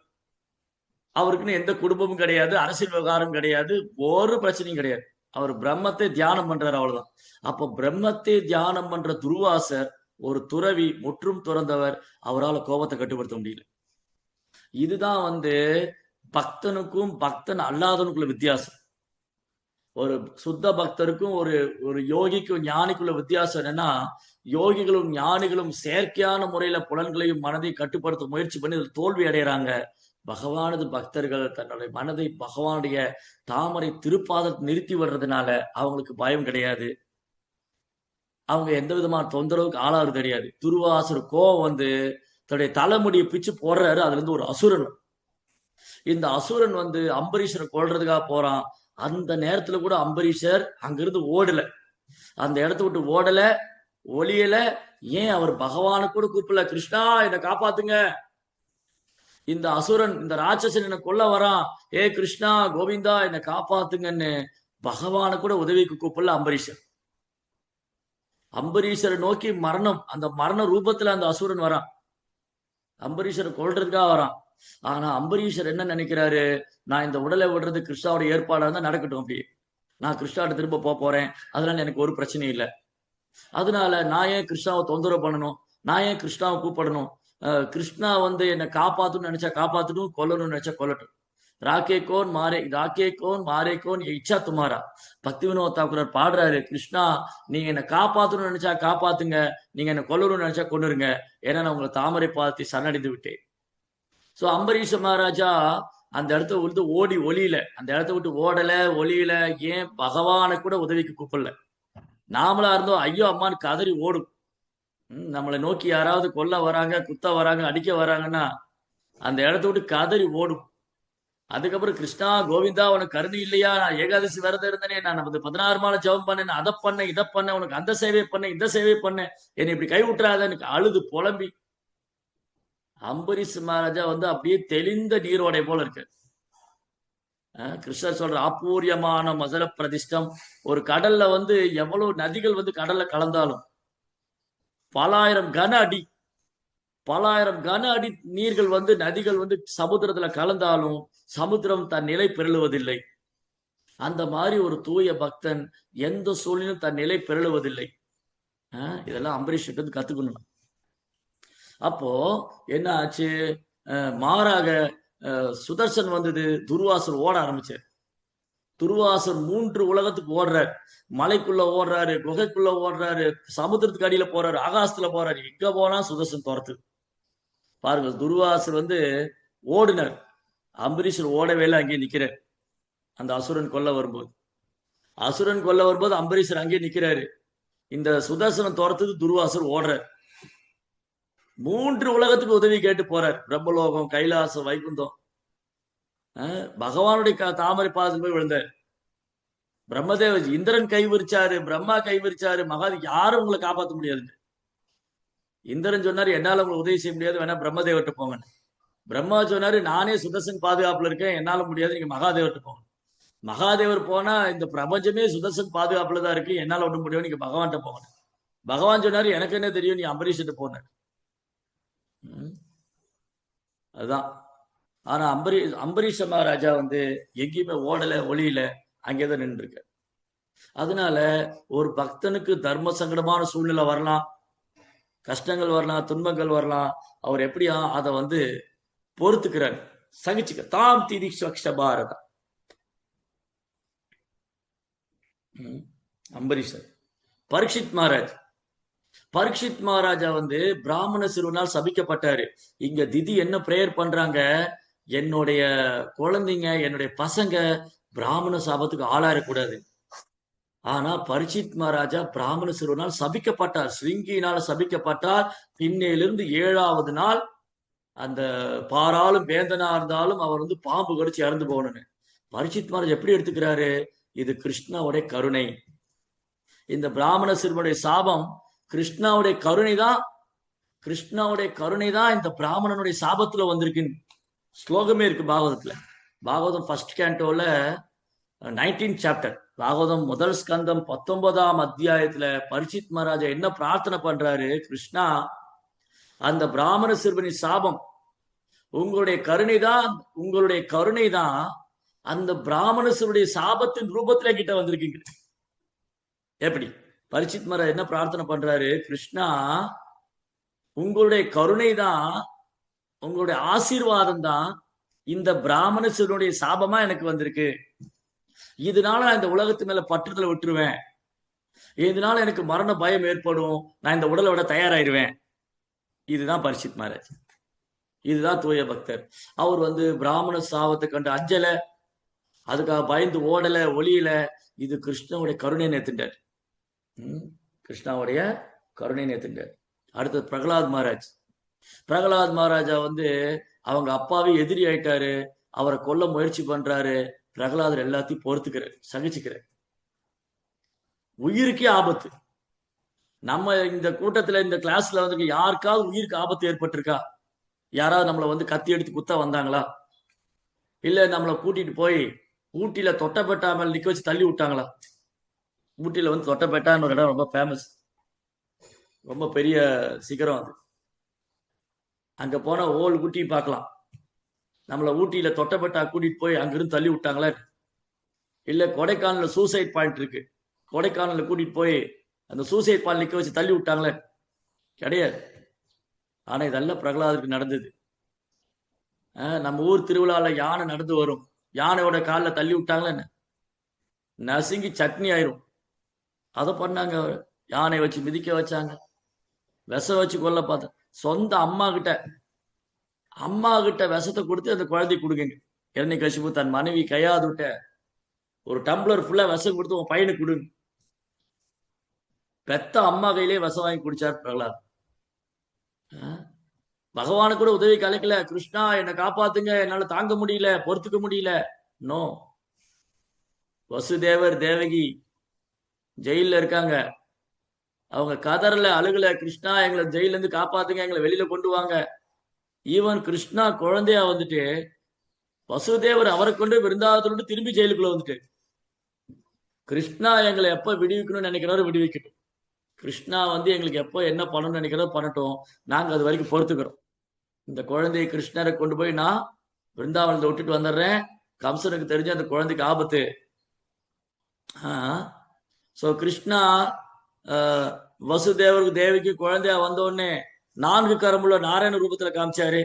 அவருக்குன்னு எந்த குடும்பமும் கிடையாது, அரசியல் விவகாரம் கிடையாது, ஒரு பிரச்சனையும் கிடையாது. அவர் பிரம்மத்தை தியானம் பண்றாரு, அவ்வளவுதான். அப்ப பிரம்மத்தை தியானம் பண்ற துர்வாசர் ஒரு துறவி, முற்றும் துறந்தவர், அவரால் கோபத்தை கட்டுப்படுத்த முடியல. இதுதான் வந்து பக்தனுக்கும் பக்தன் அல்லாதவனுக்குள்ள வித்தியாசம். ஒரு சுத்த பக்தருக்கும் ஒரு ஒரு யோகிக்கும் ஞானிக்குள்ள வித்தியாசம் என்னன்னா, யோகிகளும் ஞானிகளும் செயற்கையான முறையில புலன்களையும் மனதையும் கட்டுப்படுத்த முயற்சி பண்ணி தோல்வி அடைகிறாங்க. பகவானது பக்தர்கள் தன்னுடைய மனதை பகவானுடைய தாமரை திருப்பாதத்தை நிறுத்தி வர்றதுனால அவங்களுக்கு பயம் கிடையாது, அவங்க எந்த விதமான தொந்தரவுக்கு ஆளாறு கிடையாது. துர்வாசர் கோவம் வந்து தன்னுடைய தலைமுடியை பிச்சு போடுறாரு, அதுல இருந்து ஒரு அசுரன், இந்த அசுரன் வந்து அம்பரீஷரை கொல்றதுக்காக போறான். அந்த நேரத்துல கூட அம்பரீஷர் அங்கிருந்து ஓடல. அந்த இடத்த விட்டு ஓடல, ஒளியல. ஏன் அவர் பகவானு கூட கூப்பிடல, கிருஷ்ணா என்னை காப்பாத்துங்க, இந்த அசுரன் இந்த ராட்சசன் என்னை கொல்ல வரான், ஏ கிருஷ்ணா கோவிந்தா என்னை காப்பாத்துங்கன்னு பகவான கூட உதவிக்கு கூப்பிடல அம்பரீஷர். அம்பரீஷரை நோக்கி மரணம், அந்த மரண ரூபத்துல அந்த அசுரன் வரான், அம்பரீஷரை கொல்றதுக்காக வரான். ஆனா அம்பரீஷர் என்ன நினைக்கிறாரு, நான் இந்த உடலை விடுறது கிருஷ்ணாவோட ஏற்பாடா இருந்தா நடக்கட்டும், அப்படியே நான் கிருஷ்ணாட்ட திரும்ப போறேன், அதனால எனக்கு ஒரு பிரச்சனையும் இல்லை. அதனால நான் ஏன் கிருஷ்ணாவை தொந்தரவு பண்ணணும், நான் ஏன் கிருஷ்ணாவை கூப்பிடணும், கிருஷ்ணா வந்து என்னை காப்பாத்தணும்னு நினைச்சா காப்பாத்தணும், கொல்லணும்னு நினைச்சா கொல்லட்டும். ராக்கே கோன் மாரே கோன் இச்சா துமாரா. பக்தி வினோத் தாக்கூரர் பாடுறாரு, கிருஷ்ணா நீங்க என்னை காப்பாத்தணும்னு நினைச்சா காப்பாத்துங்க, நீங்க என்ன கொல்லணும்னு நினைச்சா கொண்டுருங்க, ஏன்னா நான் உங்களை தாமரை பார்த்து சரணடைந்து விட்டேன். சோ அம்பரீஷ மகாராஜா அந்த இடத்த விட்டு ஓடி ஒளியில, அந்த இடத்த விட்டு ஓடல ஒளியில. ஏன் பகவானை கூட உதவிக்கு கூப்பிடல. நாமளா இருந்தோம் ஐயோ அம்மான்னு கதறி ஓடும். நம்மளை நோக்கி யாராவது கொல்ல வராங்க, குத்த வராங்க, அடிக்க வராங்கன்னா அந்த இடத்த விட்டு கதறி ஓடும். அதுக்கப்புறம் கிருஷ்ணா கோவிந்தா உனக்கு கருணை இல்லையா, நான் ஏகாதசி விரதம் இருந்தனே, நான் 16 மாலை ஜெபம் பண்ணேன், அதை பண்ணேன் இதை பண்ணேன், உனக்கு அந்த சேவை பண்ணேன் இந்த சேவை பண்ணேன், என்னை இப்படி கை விட்டுறாத எனக்கு அழுது புலம்பி. அம்பரீஷ் மகாராஜா வந்து அப்படியே தெளிந்த நீரோடை போல இருக்கு. கிருஷ்ணர் சொல்ற ஆப்பூரியமான மசல பிரதிஷ்டம். ஒரு கடல்ல வந்து எவ்வளவு நதிகள் வந்து கடல்ல கலந்தாலும் பலாயிரம் கன அடி நீர்கள் வந்து நதிகள் வந்து சமுத்திரத்துல கலந்தாலும் சமுத்திரம் தன் நிலை பெருளுவதில்லை. அந்த மாதிரி ஒரு தூய பக்தன் எந்த சூழ்நிலும் தன் நிலை பெருளுவதில்லை. இதெல்லாம் அம்பரீஷ் கிட்ட கத்துக்கணும். அப்போ என்ன ஆச்சு, மாறாக சுதர்சன் வந்தது, துர்வாசர் ஓட ஆரம்பிச்சார். துர்வாசர் 3 உலகத்துக்கு ஓடுறாரு, மலைக்குள்ள ஓடுறாரு, குகைக்குள்ள ஓடுறாரு, சமுத்திரத்துக்கு அடியில போறாரு, ஆகாசத்துல போறாரு, எங்க போனா சுதர்சன் துரத்து. பாருங்க, துர்வாசர் வந்து ஓடினார், அம்பரீஷர் ஓடவே இல்லை, அங்கே நிக்கிறார். அந்த அசுரன் கொல்ல வரும்போது அம்பரீஷர் அங்கே நிக்கிறாரு. இந்த சுதர்சனம் துரத்துது, துர்வாசர் ஓடுறார். 3 உலகத்துக்கு உதவி கேட்டு போறார், பிரம்மலோகம், கைலாசம், வைகுந்தம். பகவானுடைய தாமரை பாதத்தில் போய் விழுந்தார். பிரம்மதேவ இந்திரன் கை விரிச்சாரு, பிரம்மா கை விரிச்சாரு, யாரும் உங்களை காப்பாற்ற முடியாது. இந்திரன் சொன்னாரு என்னால உங்களை உதவி செய்ய முடியாது, வேணா பிரம்மதேவர்கிட்ட போங்க. பிரம்மா சொன்னாரு நானே சுதர்சன் பாதுகாப்புல இருக்கேன், என்னால முடியாது, நீங்க மகாதேவர்கிட்ட போங்க. மகாதேவர் போனா இந்த பிரபஞ்சமே சுதர்சன் பாதுகாப்புல தான் இருக்கு, என்னால ஒண்ணு முடியும், நீங்க பகவான்கிட்ட போங்க. பகவான் சொன்னாரு எனக்கு என்ன தெரியும், நீ அம்பரீஷ்கிட்ட போன. அதுதான். ஆனா அம்பரீஷ மகாராஜா வந்து எங்கேயுமே ஓடல ஒளியில, அங்கேதான் நின்று இருக்க. அதனால ஒரு பக்தனுக்கு தர்ம சங்கடமான சூழ்நிலை வரலாம், கஷ்டங்கள் வரலாம், துன்பங்கள் வரலாம், அவர் எப்படியா அதை வந்து பொறுத்துக்கிறார், சகிச்சுக்க. தாம் திதிக்ஷ பாரதா. அம்பரீஷர். பரீட்சித் மகாராஜா வந்து பிராமண சிறுவனால் சபிக்கப்பட்டாரு. இங்க திதி என்ன பிரேயர் பண்றாங்க, என்னுடைய குழந்தைங்க, என்னுடைய பசங்க பிராமண சாபத்துக்கு ஆளாயிடக்கூடாது. ஆனா பரீட்சித் மகாராஜா பிராமண சிறுவனால் சபிக்கப்பட்டார், ஸ்ருங்கியினால் சபிக்கப்பட்டார். இன்னையிலிருந்து 7வது நாள் அந்த பாராளும் வேந்தனா இருந்தாலும் அவர் வந்து பாம்பு கடிச்சு இறந்து போகணும்னு. பரீட்சித் மகாராஜ் எப்படி எடுத்துக்கிறாரு, இது கிருஷ்ணாவுடைய கருணை. இந்த பிராமண சிறுவனுடைய சாபம் கிருஷ்ணாவுடைய கருணை தான் இந்த பிராமணனுடைய சாபத்துல வந்திருக்கு. ஸ்லோகமே இருக்கு பாகவதத்துல. Bhagavatam 1st cantoல 19th chapter, Bhagavatam 1st ஸ்கந்தம் 19ஆம் அத்தியாயத்துல பரீட்சித் மகாராஜா என்ன பிரார்த்தனை பண்றாரு, கிருஷ்ணா அந்த பிராமண சிறுவனின் சாபம் உங்களுடைய கருணை தான் அந்த பிராமண சிறுவனுடைய சாபத்தின் ரூபத்துல கிட்ட வந்திருக்கீங்க. எப்படி பரீட்சித் மகாராஜ் என்ன பிரார்த்தனை பண்றாரு, கிருஷ்ணா உங்களுடைய கருணை தான், உங்களுடைய ஆசீர்வாதம் தான் இந்த பிராமண சிறுவனுடைய சாபமா எனக்கு வந்திருக்கு. இதனால நான் இந்த உலகத்து மேல பற்றுதலை விட்டுருவேன், இதனால எனக்கு மரண பயம் ஏற்படும், நான் இந்த உடலை விட தயாராயிருவேன். இதுதான் பரீட்சித் மகாராஜ், இதுதான் தூய பக்தர். அவர் வந்து பிராமண சாபத்தை கண்டு அஞ்சல, அதுக்காக பயந்து ஓடல ஒளியில. இது கிருஷ்ணனுடைய கருணை நேத்துட்டார், கிருஷ்ணாவுடைய கருணை நேத்துட்டார். அடுத்தது பிரகலாத் மகாராஜா வந்து அவங்க அப்பாவே எதிரி ஆயிட்டாரு, அவரை கொல்ல முயற்சி பண்றாரு. பிரகலாதர் எல்லாத்தையும் பொறுத்துக்கிறார், சகிச்சுக்கிறார். உயிருக்கே ஆபத்து. நம்ம இந்த கூட்டத்துல இந்த கிளாஸ்ல வந்து யாருக்காவது உயிருக்கு ஆபத்து ஏற்பட்டிருக்கா? யாராவது நம்மளை வந்து கத்தி எடுத்து குத்த வந்தாங்களா? இல்ல நம்மளை கூட்டிட்டு போய் ஊட்டியில தொட்டபெட்டா மேல நிக்க வச்சு தள்ளி விட்டாங்களா? ஊட்டியில வந்து தொட்டபெட்டான்னு ஒரு இடம் ரொம்ப ஃபேமஸ், ரொம்ப பெரிய சிகரம் அது. அங்க போனா ஓல் ஊட்டி பார்க்கலாம். நம்மள ஊட்டியில தொட்டபெட்டா கூட்டிட்டு போய் அங்கிருந்து தள்ளி விட்டாங்களா? இல்ல கொடைக்கானல்ல சூசைட் பாயிண்ட் இருக்கு, கொடைக்கானல்ல கூட்டிட்டு போய் அந்த சூசைட் பாயிண்ட் நிக்க வச்சு தள்ளி விட்டாங்களே? கிடையாது. ஆனா இதெல்லாம் பிரகலாதருக்கு நடந்தது. நம்ம ஊர் திருவிழால யானை நடந்து வரும், யானையோட காலில் தள்ளி விட்டாங்களே என்ன, நசுங்கி சட்னி ஆயிரும். அதை பண்ணாங்க. யானை வச்சு மிதிக்க வச்சாங்க, விஷ வச்சு கொல்ல பார்த்த. சொந்த அம்மா கிட்ட விஷத்தை கொடுத்து அந்த குழந்தை கொடுங்க. இரண்யகசிபு தன் மனைவி கையாது விட்ட ஒரு டம்ளர் ஃபுல்லா விஷம் கொடுத்து உன் பையனுக்கு கொடுங்க. பெத்த அம்மா கையிலே விஷம் வாங்கி குடிச்சார் பிரகலாத். பகவானு கூட உதவி கலைக்கல. கிருஷ்ணா என்னை காப்பாத்துங்க, என்னால தாங்க முடியல, பொறுத்துக்க முடியல. நோ. வசுதேவர் தேவகி ஜெயில இருக்காங்க. அவங்க கதறல, அழுகல, கிருஷ்ணா எங்களை ஜெயில இருந்து காப்பாத்துங்க, எங்களை வெளியில கொண்டு வாங்க. ஈவன் கிருஷ்ணா குழந்தையா வந்துட்டு வசுதேவர் அவரை கொண்டு விருந்தாவத்தோடு திரும்பி ஜெயிலுக்குள்ள வந்துட்டு, கிருஷ்ணா எங்களை எப்ப விடுவிக்கணும்னு நினைக்கிறாரோ விடுவிக்கட்டும், கிருஷ்ணா வந்து எங்களுக்கு எப்போ என்ன பண்ணணும்னு நினைக்கிறதோ பண்ணட்டும், நாங்க அது வரைக்கும் பொறுத்துக்கிறோம். இந்த குழந்தையை கிருஷ்ணரை கொண்டு போய் நான் விருந்தாவனத்தை விட்டுட்டு வந்துடுறேன், கம்சனுக்கு தெரிஞ்ச அந்த குழந்தைக்கு ஆபத்து. சோ கிருஷ்ணா வசுதேவருக்கு தேவிக்கு குழந்தையா வந்த உடனே 4 கரமுள்ள நாராயண ரூபத்துல காமிச்சாரு.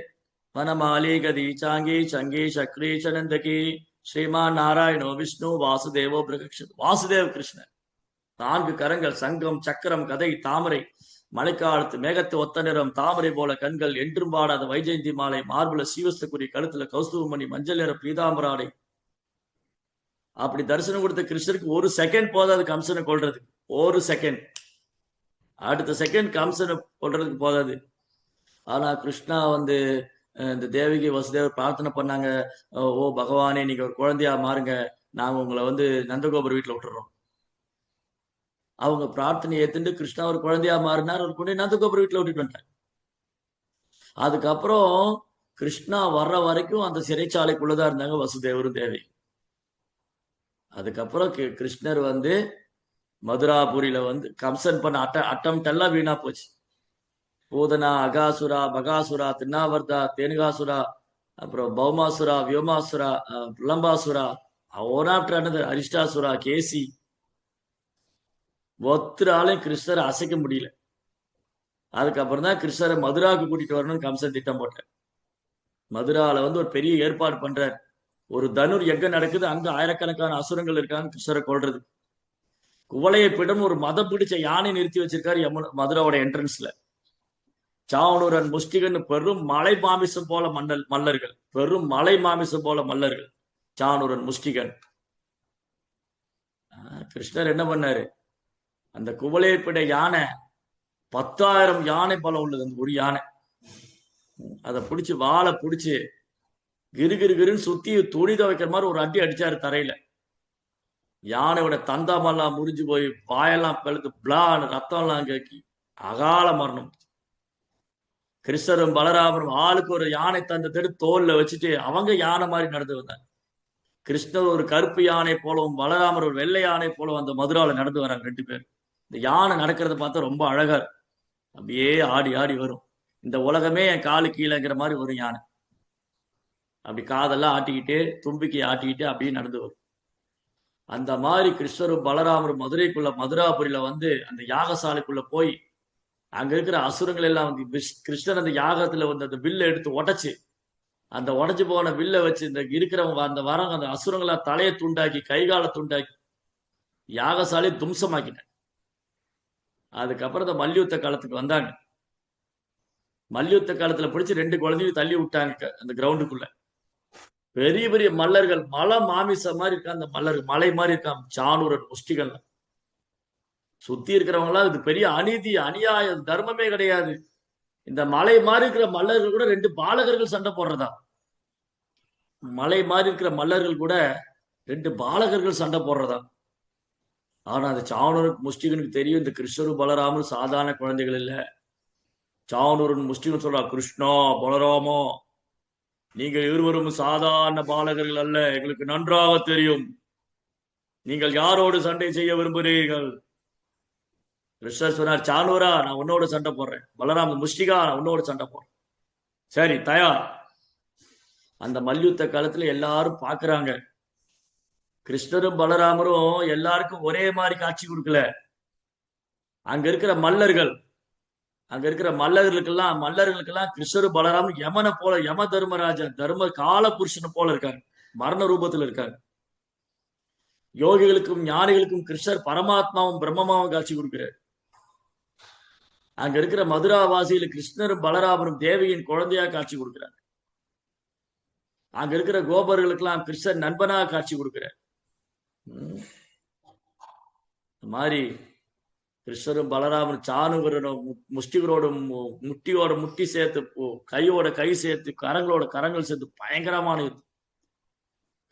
வனமாலி கதி சாங்கி சங்கி சக்ரி சனந்தகி ஸ்ரீமான் நாராயணோ விஷ்ணு வாசுதேவோ பிரகக்ஷ. வாசுதேவ கிருஷ்ணன் 4 கரங்கள், சங்கம், சக்கரம், கதை, தாமரை, மழைக்காலத்து மேகத்து ஒத்த நிறம், தாமரை போல கண்கள், என்றும் பாடாத வைஜெயந்தி மாலை, மார்புல சீவஸ்தகுரி, கழுத்துல கௌஸ்துவமணி, மஞ்சள் நிற பீதாம்பராடை. அப்படி தரிசனம் கொடுத்த கிருஷ்ணருக்கு ஒரு செகண்ட் போதாது கம்சனை கொள்றதுக்கு. ஒரு செகண்ட், அடுத்த செகண்ட் கம்சனை கொள்றதுக்கு போதாது. ஆனா கிருஷ்ணா வந்து இந்த தேவகி வசுதேவர் பிரார்த்தனை பண்ணாங்க, ஓ பகவானே நீங்க ஒரு குழந்தையா மாறுங்க, நாங்க உங்களை வந்து நந்தகோபுர வீட்டுல விட்டுறோம். அவங்க பிரார்த்தனை ஏத்துட்டு கிருஷ்ணா ஒரு குழந்தையா மாறினார், ஒரு குழந்தை நந்தகோபுர வீட்டுல விட்டுட்டு வந்தார். அதுக்கப்புறம் கிருஷ்ணா வர்ற வரைக்கும் அந்த சிறைச்சாலைக்குள்ளதான் இருந்தாங்க வசுதேவரும் தேவி. அதுக்கப்புறம் கிருஷ்ணர் வந்து மதுராபுரியில வந்து கம்சன் பண்ண அட்டம் எல்லாம் வீணா போச்சு. பூதனா, அகாசுரா, பகாசுரா, திருநாவர்தா, தேனுகாசுரா, அப்புறம் பௌமாசுரா, வியோமாசுரா, புலம்பாசுரா, ஒன் ஆஃப்டர் அனதர், அரிஷ்டாசுரா, கேசி, ஒத்துராலையும் கிருஷ்ணரை அசைக்க முடியல. அதுக்கப்புறம் தான் கிருஷ்ணரை மதுராவுக்கு கூட்டிட்டு வரணும்னு கம்சன் திட்டம் போட்டார். மதுரால வந்து ஒரு பெரிய ஏற்பாடு பண்றார். ஒரு தனுர் யக்கம் நடக்குது, அங்க ஆயிரக்கணக்கான அசுரங்கள் இருக்காங்க கிருஷ்ணரை கொள்றது. குவளையை பிடம் ஒரு மதம் பிடிச்ச யானை நிறுத்தி வச்சிருக்காரு மதுராவோட என்ட்ரன்ஸ்ல. சாவனூரன் முஷ்டிகன் பெரும் மலை மாமிசம் போல மல்லர்கள், பெரும் மலை மாமிசம் போல மல்லர்கள், சாவனூரன் முஷ்டிகன். கிருஷ்ணர் என்ன பண்ணாரு, அந்த குவளையப்பிட யானை 10,000 யானை பலம் உள்ளது அந்த ஒரு யானை. அதை பிடிச்சு வாழை பிடிச்சு கிருன்னு சுத்தி துணி துவைக்கிற மாதிரி ஒரு அடி அடிச்சாரு தரையில. யானையோட தந்தாமெல்லாம் முறிஞ்சு போய் வாயெல்லாம் பெழுத்து பிளான் ரத்தம் எல்லாம் கேக்கி அகால மரணம். கிருஷ்ணரும் பலராமரும் ஆளுக்கு ஒரு யானை தந்தத்தை தோல்ல வச்சுட்டு அவங்க யானை மாதிரி நடந்து வந்தாங்க. கிருஷ்ணர் ஒரு கருப்பு யானை போலவும் பலராமர் ஒரு வெள்ளை யானை போலவும் அந்த மதுரால நடந்து வராங்க 2 பேர். இந்த யானை நடக்கிறத பார்த்தா ரொம்ப அழகா இருக்கும், அப்படியே ஆடி ஆடி வரும். இந்த உலகமே என் காலு கீழேங்கிற மாதிரி ஒரு யானை அப்படி காதெல்லாம் ஆட்டிக்கிட்டு தும்பிக்கை ஆட்டிக்கிட்டு அப்படியே நடந்து வரும். அந்த மாதிரி கிருஷ்ணரும் பலராமரும் மதுராபுரியில வந்து அந்த யாகசாலைக்குள்ள போய் அங்க இருக்கிற அசுரங்கள் எல்லாம் வந்து கிருஷ்ணன் அந்த யாகத்துல வந்து அந்த வில்லை எடுத்து உடைச்சு, அந்த உடைச்சு போன வில்லை வச்சு இந்த இருக்கிறவங்க அந்த வரவங்க அந்த அசுரங்களா தலையை துண்டாக்கி கைகால துண்டாக்கி யாகசாலை தும்சமாக்கிட்டேன். அதுக்கப்புறம் இந்த மல்யுத்த காலத்துக்கு வந்தாங்க. மல்யுத்த காலத்துல பிடிச்சு 2 குழந்தையும் தள்ளி விட்டாங்க அந்த கிரவுண்டுக்குள்ள. பெரிய பெரிய மல்லர்கள், மலை மாமிச மாதிரி இருக்கா அந்த மல்லர்கள், மலை மாதிரி இருக்கான் சானூரன் முஷ்டிகள். சுத்தி இருக்கிறவங்க எல்லாம் இது பெரிய அநீதி, அநியாயம், தர்மமே கிடையாது. இந்த மலை மாதிரி இருக்கிற மல்லர்கள் கூட 2 பாலகர்கள் சண்டை போடுறதா. மலை மாதிரி இருக்கிற மல்லர்கள் கூட 2 பாலகர்கள் சண்டை போடுறதா. ஆனா அந்த சாணூரன் முஷ்டிகனுக்கு தெரியும் இந்த கிருஷ்ணரும் பலராமரும் சாதாரண குழந்தைகள் இல்ல. சாணூரன் முஷ்டிகன் சொல்றா, கிருஷ்ணா பலராமோ நீங்கள் இருவரும் சாதாரண பாலகர்கள் அல்ல, எங்களுக்கு நன்றாக தெரியும் நீங்கள் யாரோடு சண்டை செய்ய விரும்புகிறீர்கள். கிருஷ்ணர் சொன்னார், சாணூரா நான் உன்னோட சண்டை போடுறேன், பலராம முஷ்டிகா நான் உன்னோட சண்டை போடுறேன். சரி தயார். அந்த மல்யுத்த காலத்துல எல்லாரும் பாக்குறாங்க. கிருஷ்ணரும் பலராமரும் எல்லாருக்கும் ஒரே மாதிரி காட்சி கொடுக்கல. அங்க இருக்கிற மல்லர்களுக்கெல்லாம் கிருஷ்ணரும் பலராமரும் யமனை போல, யம தர்மராஜன் தர்ம கால புருஷனை போல இருக்காங்க, மரண ரூபத்தில் இருக்காங்க. யோகிகளுக்கும் ஞானிகளுக்கும் கிருஷ்ணர் பரமாத்மாவும் பிரம்மமாவும் காட்சி கொடுக்கிறார். அங்க இருக்கிற மதுராவாசியில கிருஷ்ணரும் பலராமரும் தேவியின் குழந்தையா காட்சி கொடுக்கிறார். அங்க இருக்கிற கோபர்களுக்கெல்லாம் கிருஷ்ணர் நண்பனாக காட்சி கொடுக்கிறார். மாதிரி கிருஷ்ணரும் பலராமரும் சாணுகரனும் முஷ்டிகரோட முட்டி சேர்த்து, கையோட கை சேர்த்து, கரங்களோட கரங்கள் சேர்த்து பயங்கரமான யுத்தம்.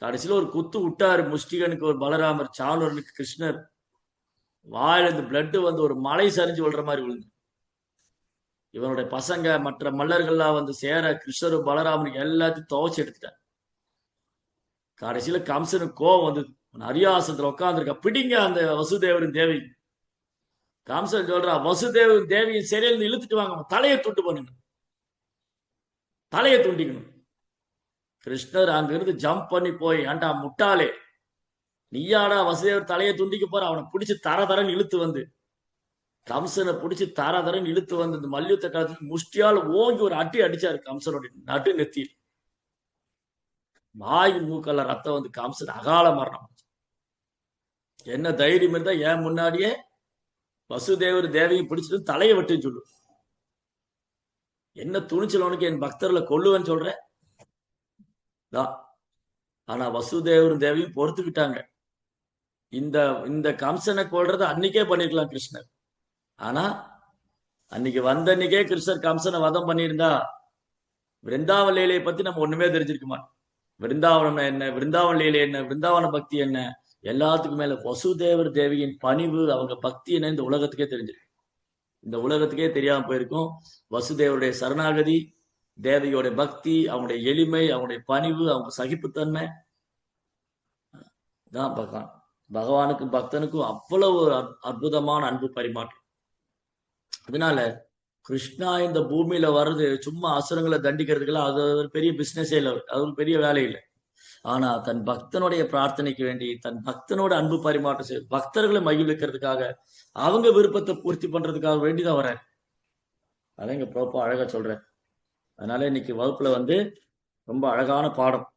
கடைசியில ஒரு குத்து விட்டாரு முஷ்டிகனுக்கு ஒரு பலராமர், சாணுரனுக்கு கிருஷ்ணர் வாயில இருந்து பிளட் வந்து ஒரு மலை சரிஞ்சு விழுற மாதிரி விழுந்து. இவனுடைய பசங்க மற்ற மல்லர்கள்லாம் வந்து சேர கிருஷ்ணரும் பலராமனுக்கு எல்லாத்தையும் துவச்சு எடுத்துட்டார். கடைசியில கம்சனுக்கு கோவம் வந்து அரியாசனத்துல உட்காந்துருக்க, பிடிங்க அந்த வசுதேவரின் தேவி. கம்சன் சொல்றா, வசுதேவன் தேவியின் சிறையிலிருந்து இழுத்துட்டு வாங்க, தலையை துண்டு பண்ணுங்க, தலையை துண்டிக்கணும். கிருஷ்ணர் அங்கிருந்து ஜம்ப் பண்ணி போய், ஏண்டா முட்டாளே, நீயாடா வசுதேவர் தலையை துண்டிக்க போற, அவனை பிடிச்சு தரன்னு இழுத்து வந்து, கம்சனை பிடிச்சு தரன்னு இழுத்து வந்து இந்த மல்யுத்த காலத்துல முஷ்டியால் ஓங்கி ஒரு அடி அடிச்சாரு கம்சனுடைய நடு நெத்தியில். வாய் மூக்கல்ல ரத்தம் வந்து கம்சன் அகால மரணம். என்ன தைரியம் இருந்தா ஏன் முன்னாடியே வசுதேவர் தேவியும் பிடிச்சிட்டு தலையை வெட்டுன்னு சொல்லு. என்ன துணிச்சல் உனக்கு, என் பக்தர்களை கொல்லுவேன்னு சொல்ற. ஆனா வசுதேவரும் தேவியும் பொறுத்துக்கிட்டாங்க. இந்த கம்சனை கொள்றத அன்னைக்கே பண்ணிருக்கலாம் கிருஷ்ணர். ஆனா அன்னைக்கு வந்தன்னைக்கே கிருஷ்ணர் கம்சனை வதம் பண்ணியிருந்தா விருந்தாவன லீலையை பத்தி நம்ம ஒண்ணுமே தெரிஞ்சிருக்க மாட்டோம். விருந்தாவனம் என்ன, விருந்தாவன லீலை என்ன, விருந்தாவன பக்தி என்ன, எல்லாத்துக்கும் மேல வசுதேவர் தேவியின் பணிவு, அவங்க பக்தி என்ன இந்த உலகத்துக்கே தெரிஞ்சிருக்கு. இந்த உலகத்துக்கே தெரியாம போயிருக்கும். வசுதேவருடைய சரணாகதி, தேவியோட பக்தி, அவங்களுடைய எளிமை, அவங்களுடைய பணிவு, அவங்க சகிப்புத்தன்மை தான் பகவானுக்கும் பக்தனுக்கும் அவ்வளவு அற்புதமான அன்பு பரிமாற்றம். அதனால கிருஷ்ணா இந்த பூமியில வர்றது சும்மா அசுரங்களை தண்டிக்கிறதுக்கெல்லாம் அது ஒரு பெரிய பிசினஸே இல்லை, அது ஒரு பெரிய வேலை இல்லை. ஆனா தன் பக்தனுடைய பிரார்த்தனைக்கு வேண்டி, தன் பக்தனோட அன்பு பரிமாற்றம் செய்ய, பக்தர்களை மகிழ்விக்கிறதுக்காக, அவங்க விருப்பத்தை பூர்த்தி பண்றதுக்காக வேண்டிதான் வர்றாரு. அதான் இங்க ப்ரோப்பா அழகா சொல்றேன். அதனால இன்னைக்கு வகுப்புல வந்து ரொம்ப அழகான பாடம்.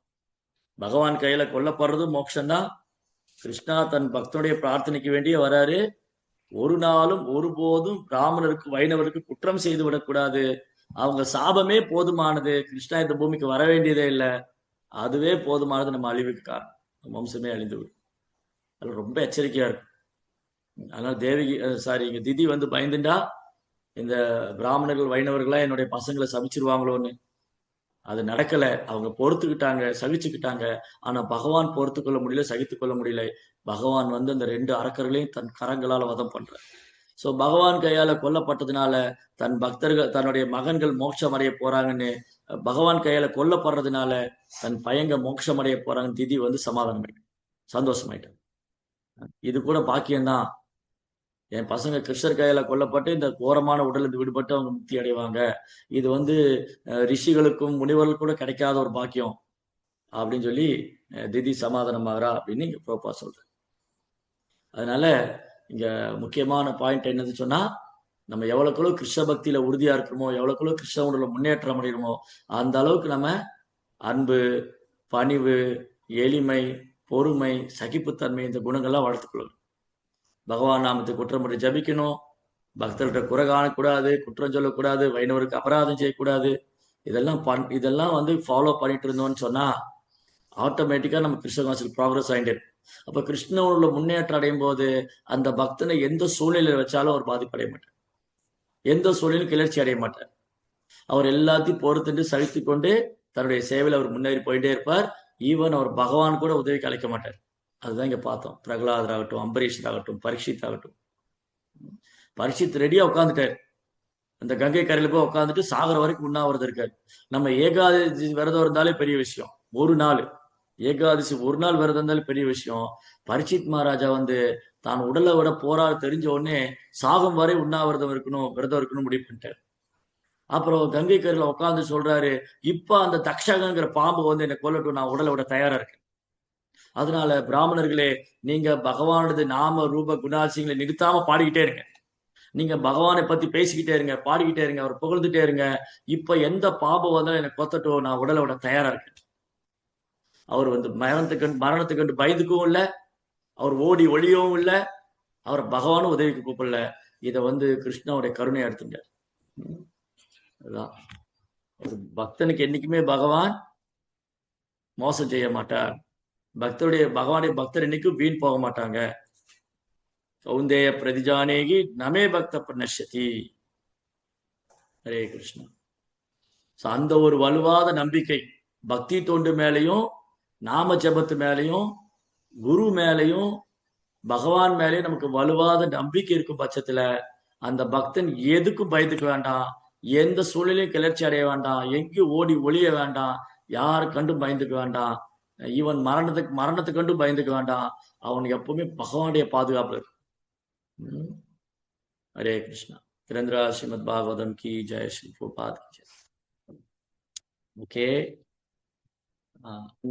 பகவான் கையில கொல்லப்படுறது மோட்சம்தான். கிருஷ்ணா தன் பக்தனுடைய பிரார்த்தனைக்கு வேண்டியே வராரு. ஒரு நாளும் ஒருபோதும் பிராமணருக்கு வைணவருக்கு குற்றம் செய்து விடக்கூடாது. அவங்க சாபமே போதுமானது, கிருஷ்ணா இந்த பூமிக்கு வர வேண்டியதே இல்லை, அதுவே போதுமானது, நம்ம அழிவுக்கு காரணம், வம்சமே அழிந்து விடும். அது ரொம்ப எச்சரிக்கையா இருக்கும். அதனால இங்க திதி வந்து பயந்துண்டா இந்த பிராமணர்கள் வைணவர்களா என்னுடைய பசங்களை சபிச்சிருவாங்களோன்னு. அது நடக்கல, அவங்க பொறுத்துக்கிட்டாங்க, சகிச்சுக்கிட்டாங்க. ஆனா பகவான் பொறுத்து கொள்ள முடியல, சகித்து கொள்ள முடியல. பகவான் வந்து அந்த 2 அரக்கர்களையும் தன் கரங்களால வதம் பண்ற. சோ பகவான் கையால கொல்லப்பட்டதுனால தன் பக்தர்கள், தன்னுடைய மகன்கள் மோட்சம் அடைய போறாங்கன்னு, பகவான் கையால கொல்லப்படுறதுனால தன் பையங்க மோட்சம் அடைய போறாங்கன்னு திதி வந்து சமாதானம் சந்தோஷமாயிட்டான். இது கூட பாக்கியம்தான். என் பசங்க கிருஷ்ணர் கையில கொல்லப்பட்டு இந்த கோரமான உடலிருந்து விடுபட்டு அவங்க முக்தி அடைவாங்க. இது வந்து ரிஷிகளுக்கும் முனிவர்களுக்கும் கூட கிடைக்காத ஒரு பாக்கியம் அப்படின்னு சொல்லி திதி சமாதானமாகறா அப்படின்னு இங்க ப்ரோப்பா சொல்றேன். அதனால இங்க முக்கியமான பாயிண்ட் என்னது சொன்னா, நம்ம எவ்வளவுக்குள்ள கிருஷ்ண பக்தியில உறுதியா இருக்கிறோமோ, எவ்வளவுக்குள்ள கிருஷ்ணனோட முன்னேற்றம் அடைகிறோமோ, அந்த அளவுக்கு நம்ம அன்பு, பணிவு, எளிமை, பொறுமை, சகிப்புத்தன்மை, இந்த குணங்கள்லாம் வளர்த்துக்கொள்ளணும். பகவான் நாமத்தை குற்றமுறை ஜபிக்கணும், பக்தர்கிட்ட குறை காணக்கூடாது, குற்றம் சொல்லக்கூடாது, வைணவருக்கு அபராதம் செய்யக்கூடாது. இதெல்லாம் வந்து ஃபாலோ பண்ணிட்டு இருந்தோம்னு சொன்னா ஆட்டோமேட்டிக்கா நம்ம கிருஷ்ண கான்சியஸ் ப்ராக்ரஸ் ஆகிட்டு. அப்ப கிருஷ்ணனோட முன்னேற்றம் அடையும் போது அந்த பக்தனை எந்த சூழ்நிலையில வச்சாலும் அவர் பாதிப்படைய மாட்டார், எந்த சூழ்நிலையும் கிளர்ச்சி அடைய மாட்டார். அவர் எல்லாத்தையும் பொறுத்துட்டு சகித்து கொண்டு தன்னுடைய சேவையில் அவர் முன்னேறி போயிட்டே இருப்பார். ஈவன் அவர் பகவான் கூட உதவிக்கு அழைக்க மாட்டார். அதுதான் இங்க பார்த்தோம். பிரகலாதர் ஆகட்டும், அம்பரீஷர் ஆகட்டும், பரீட்சித் ஆகட்டும். பரீட்சித் ரெடியா உட்காந்துட்டாரு. அந்த கங்கை கரையில போய் உட்காந்துட்டு சாகர வரைக்கும் உண்ணாவிரதம் இருக்காரு. நம்ம ஏகாதசி விரதம் இருந்தாலே பெரிய விஷயம். ஒரு நாள் ஏகாதசி ஒரு நாள் விரதம் இருந்தாலும் பெரிய விஷயம். பரீட்சித் மகாராஜா வந்து தான் உடலை விட போராட தெரிஞ்ச உடனே சாகும் வரை உண்ணாவிரதம் இருக்கணும், விரதம் இருக்கணும் முடிவு பண்ணிட்டாரு. அப்புறம் கங்கை கரையில உட்காந்து சொல்றாரு, இப்ப அந்த தக்ஷகங்கிற பாம்பு வந்து என்னை கொல்லட்டும், நான் உடலை விட தயாரா இருக்கேன். அதனால பிராமணர்களே, நீங்க பகவானது நாம ரூப குணாசியங்களை நிறுத்தாம பாடிக்கிட்டே இருங்க. நீங்க பகவானை பத்தி பேசிக்கிட்டே இருங்க, பாடிக்கிட்டே இருங்க, அவர் புகழ்ந்துட்டே இருங்க. இப்ப எந்த பாம்பு வந்தாலும் எனக்கு கொத்தட்டும், நான் உடலை விட தயாரா இருக்கேன். அவர் வந்து மரணத்துக்கு கண்டு பயந்துக்கவும் இல்லை, அவர் ஓடி ஒளியவும் இல்லை, அவர் பகவானும் உதவிக்கு கூப்பிடல. இதை வந்து கிருஷ்ணாவுடைய கருணையா எடுத்துட்டார். அதுதான் ஒரு பக்தனுக்கு என்னைக்குமே பகவான் மோசம் செய்ய மாட்டார். பகவானுடைய பக்தர் என்னைக்கும் வீண் போக மாட்டாங்க. கௌந்தேய பிரதிஜானேகி நமே பக்த பிரணஷதி. ஹரே கிருஷ்ணா. அந்த ஒரு வலுவாத நம்பிக்கை பக்தி தொண்டு மேலையும், நாம ஜபத்து மேலையும், குரு மேலையும், பகவான் மேலேயும் நமக்கு வலுவாத நம்பிக்கை இருக்கும் பட்சத்துல அந்த பக்தன் எதுக்கும் பயந்துக்க வேண்டாம், எந்த சூழ்நிலையும் கிளர்ச்சி அடைய வேண்டாம், எங்கேயும் ஓடி ஒளிய வேண்டாம், யாரு கண்டும் பயந்துக்க வேண்டாம், ஈவன் மரணத்துக்கு கண்டும் பயந்துக்க வேண்டாம். அவனுக்கு எப்பவுமே பகவானுடைய பாதுகாப்பு இருக்கு. हरे कृष्णा। तिरंद्रा श्रीमद् भागवतम की जय, श्री प्रभुपाद की जय। ओके।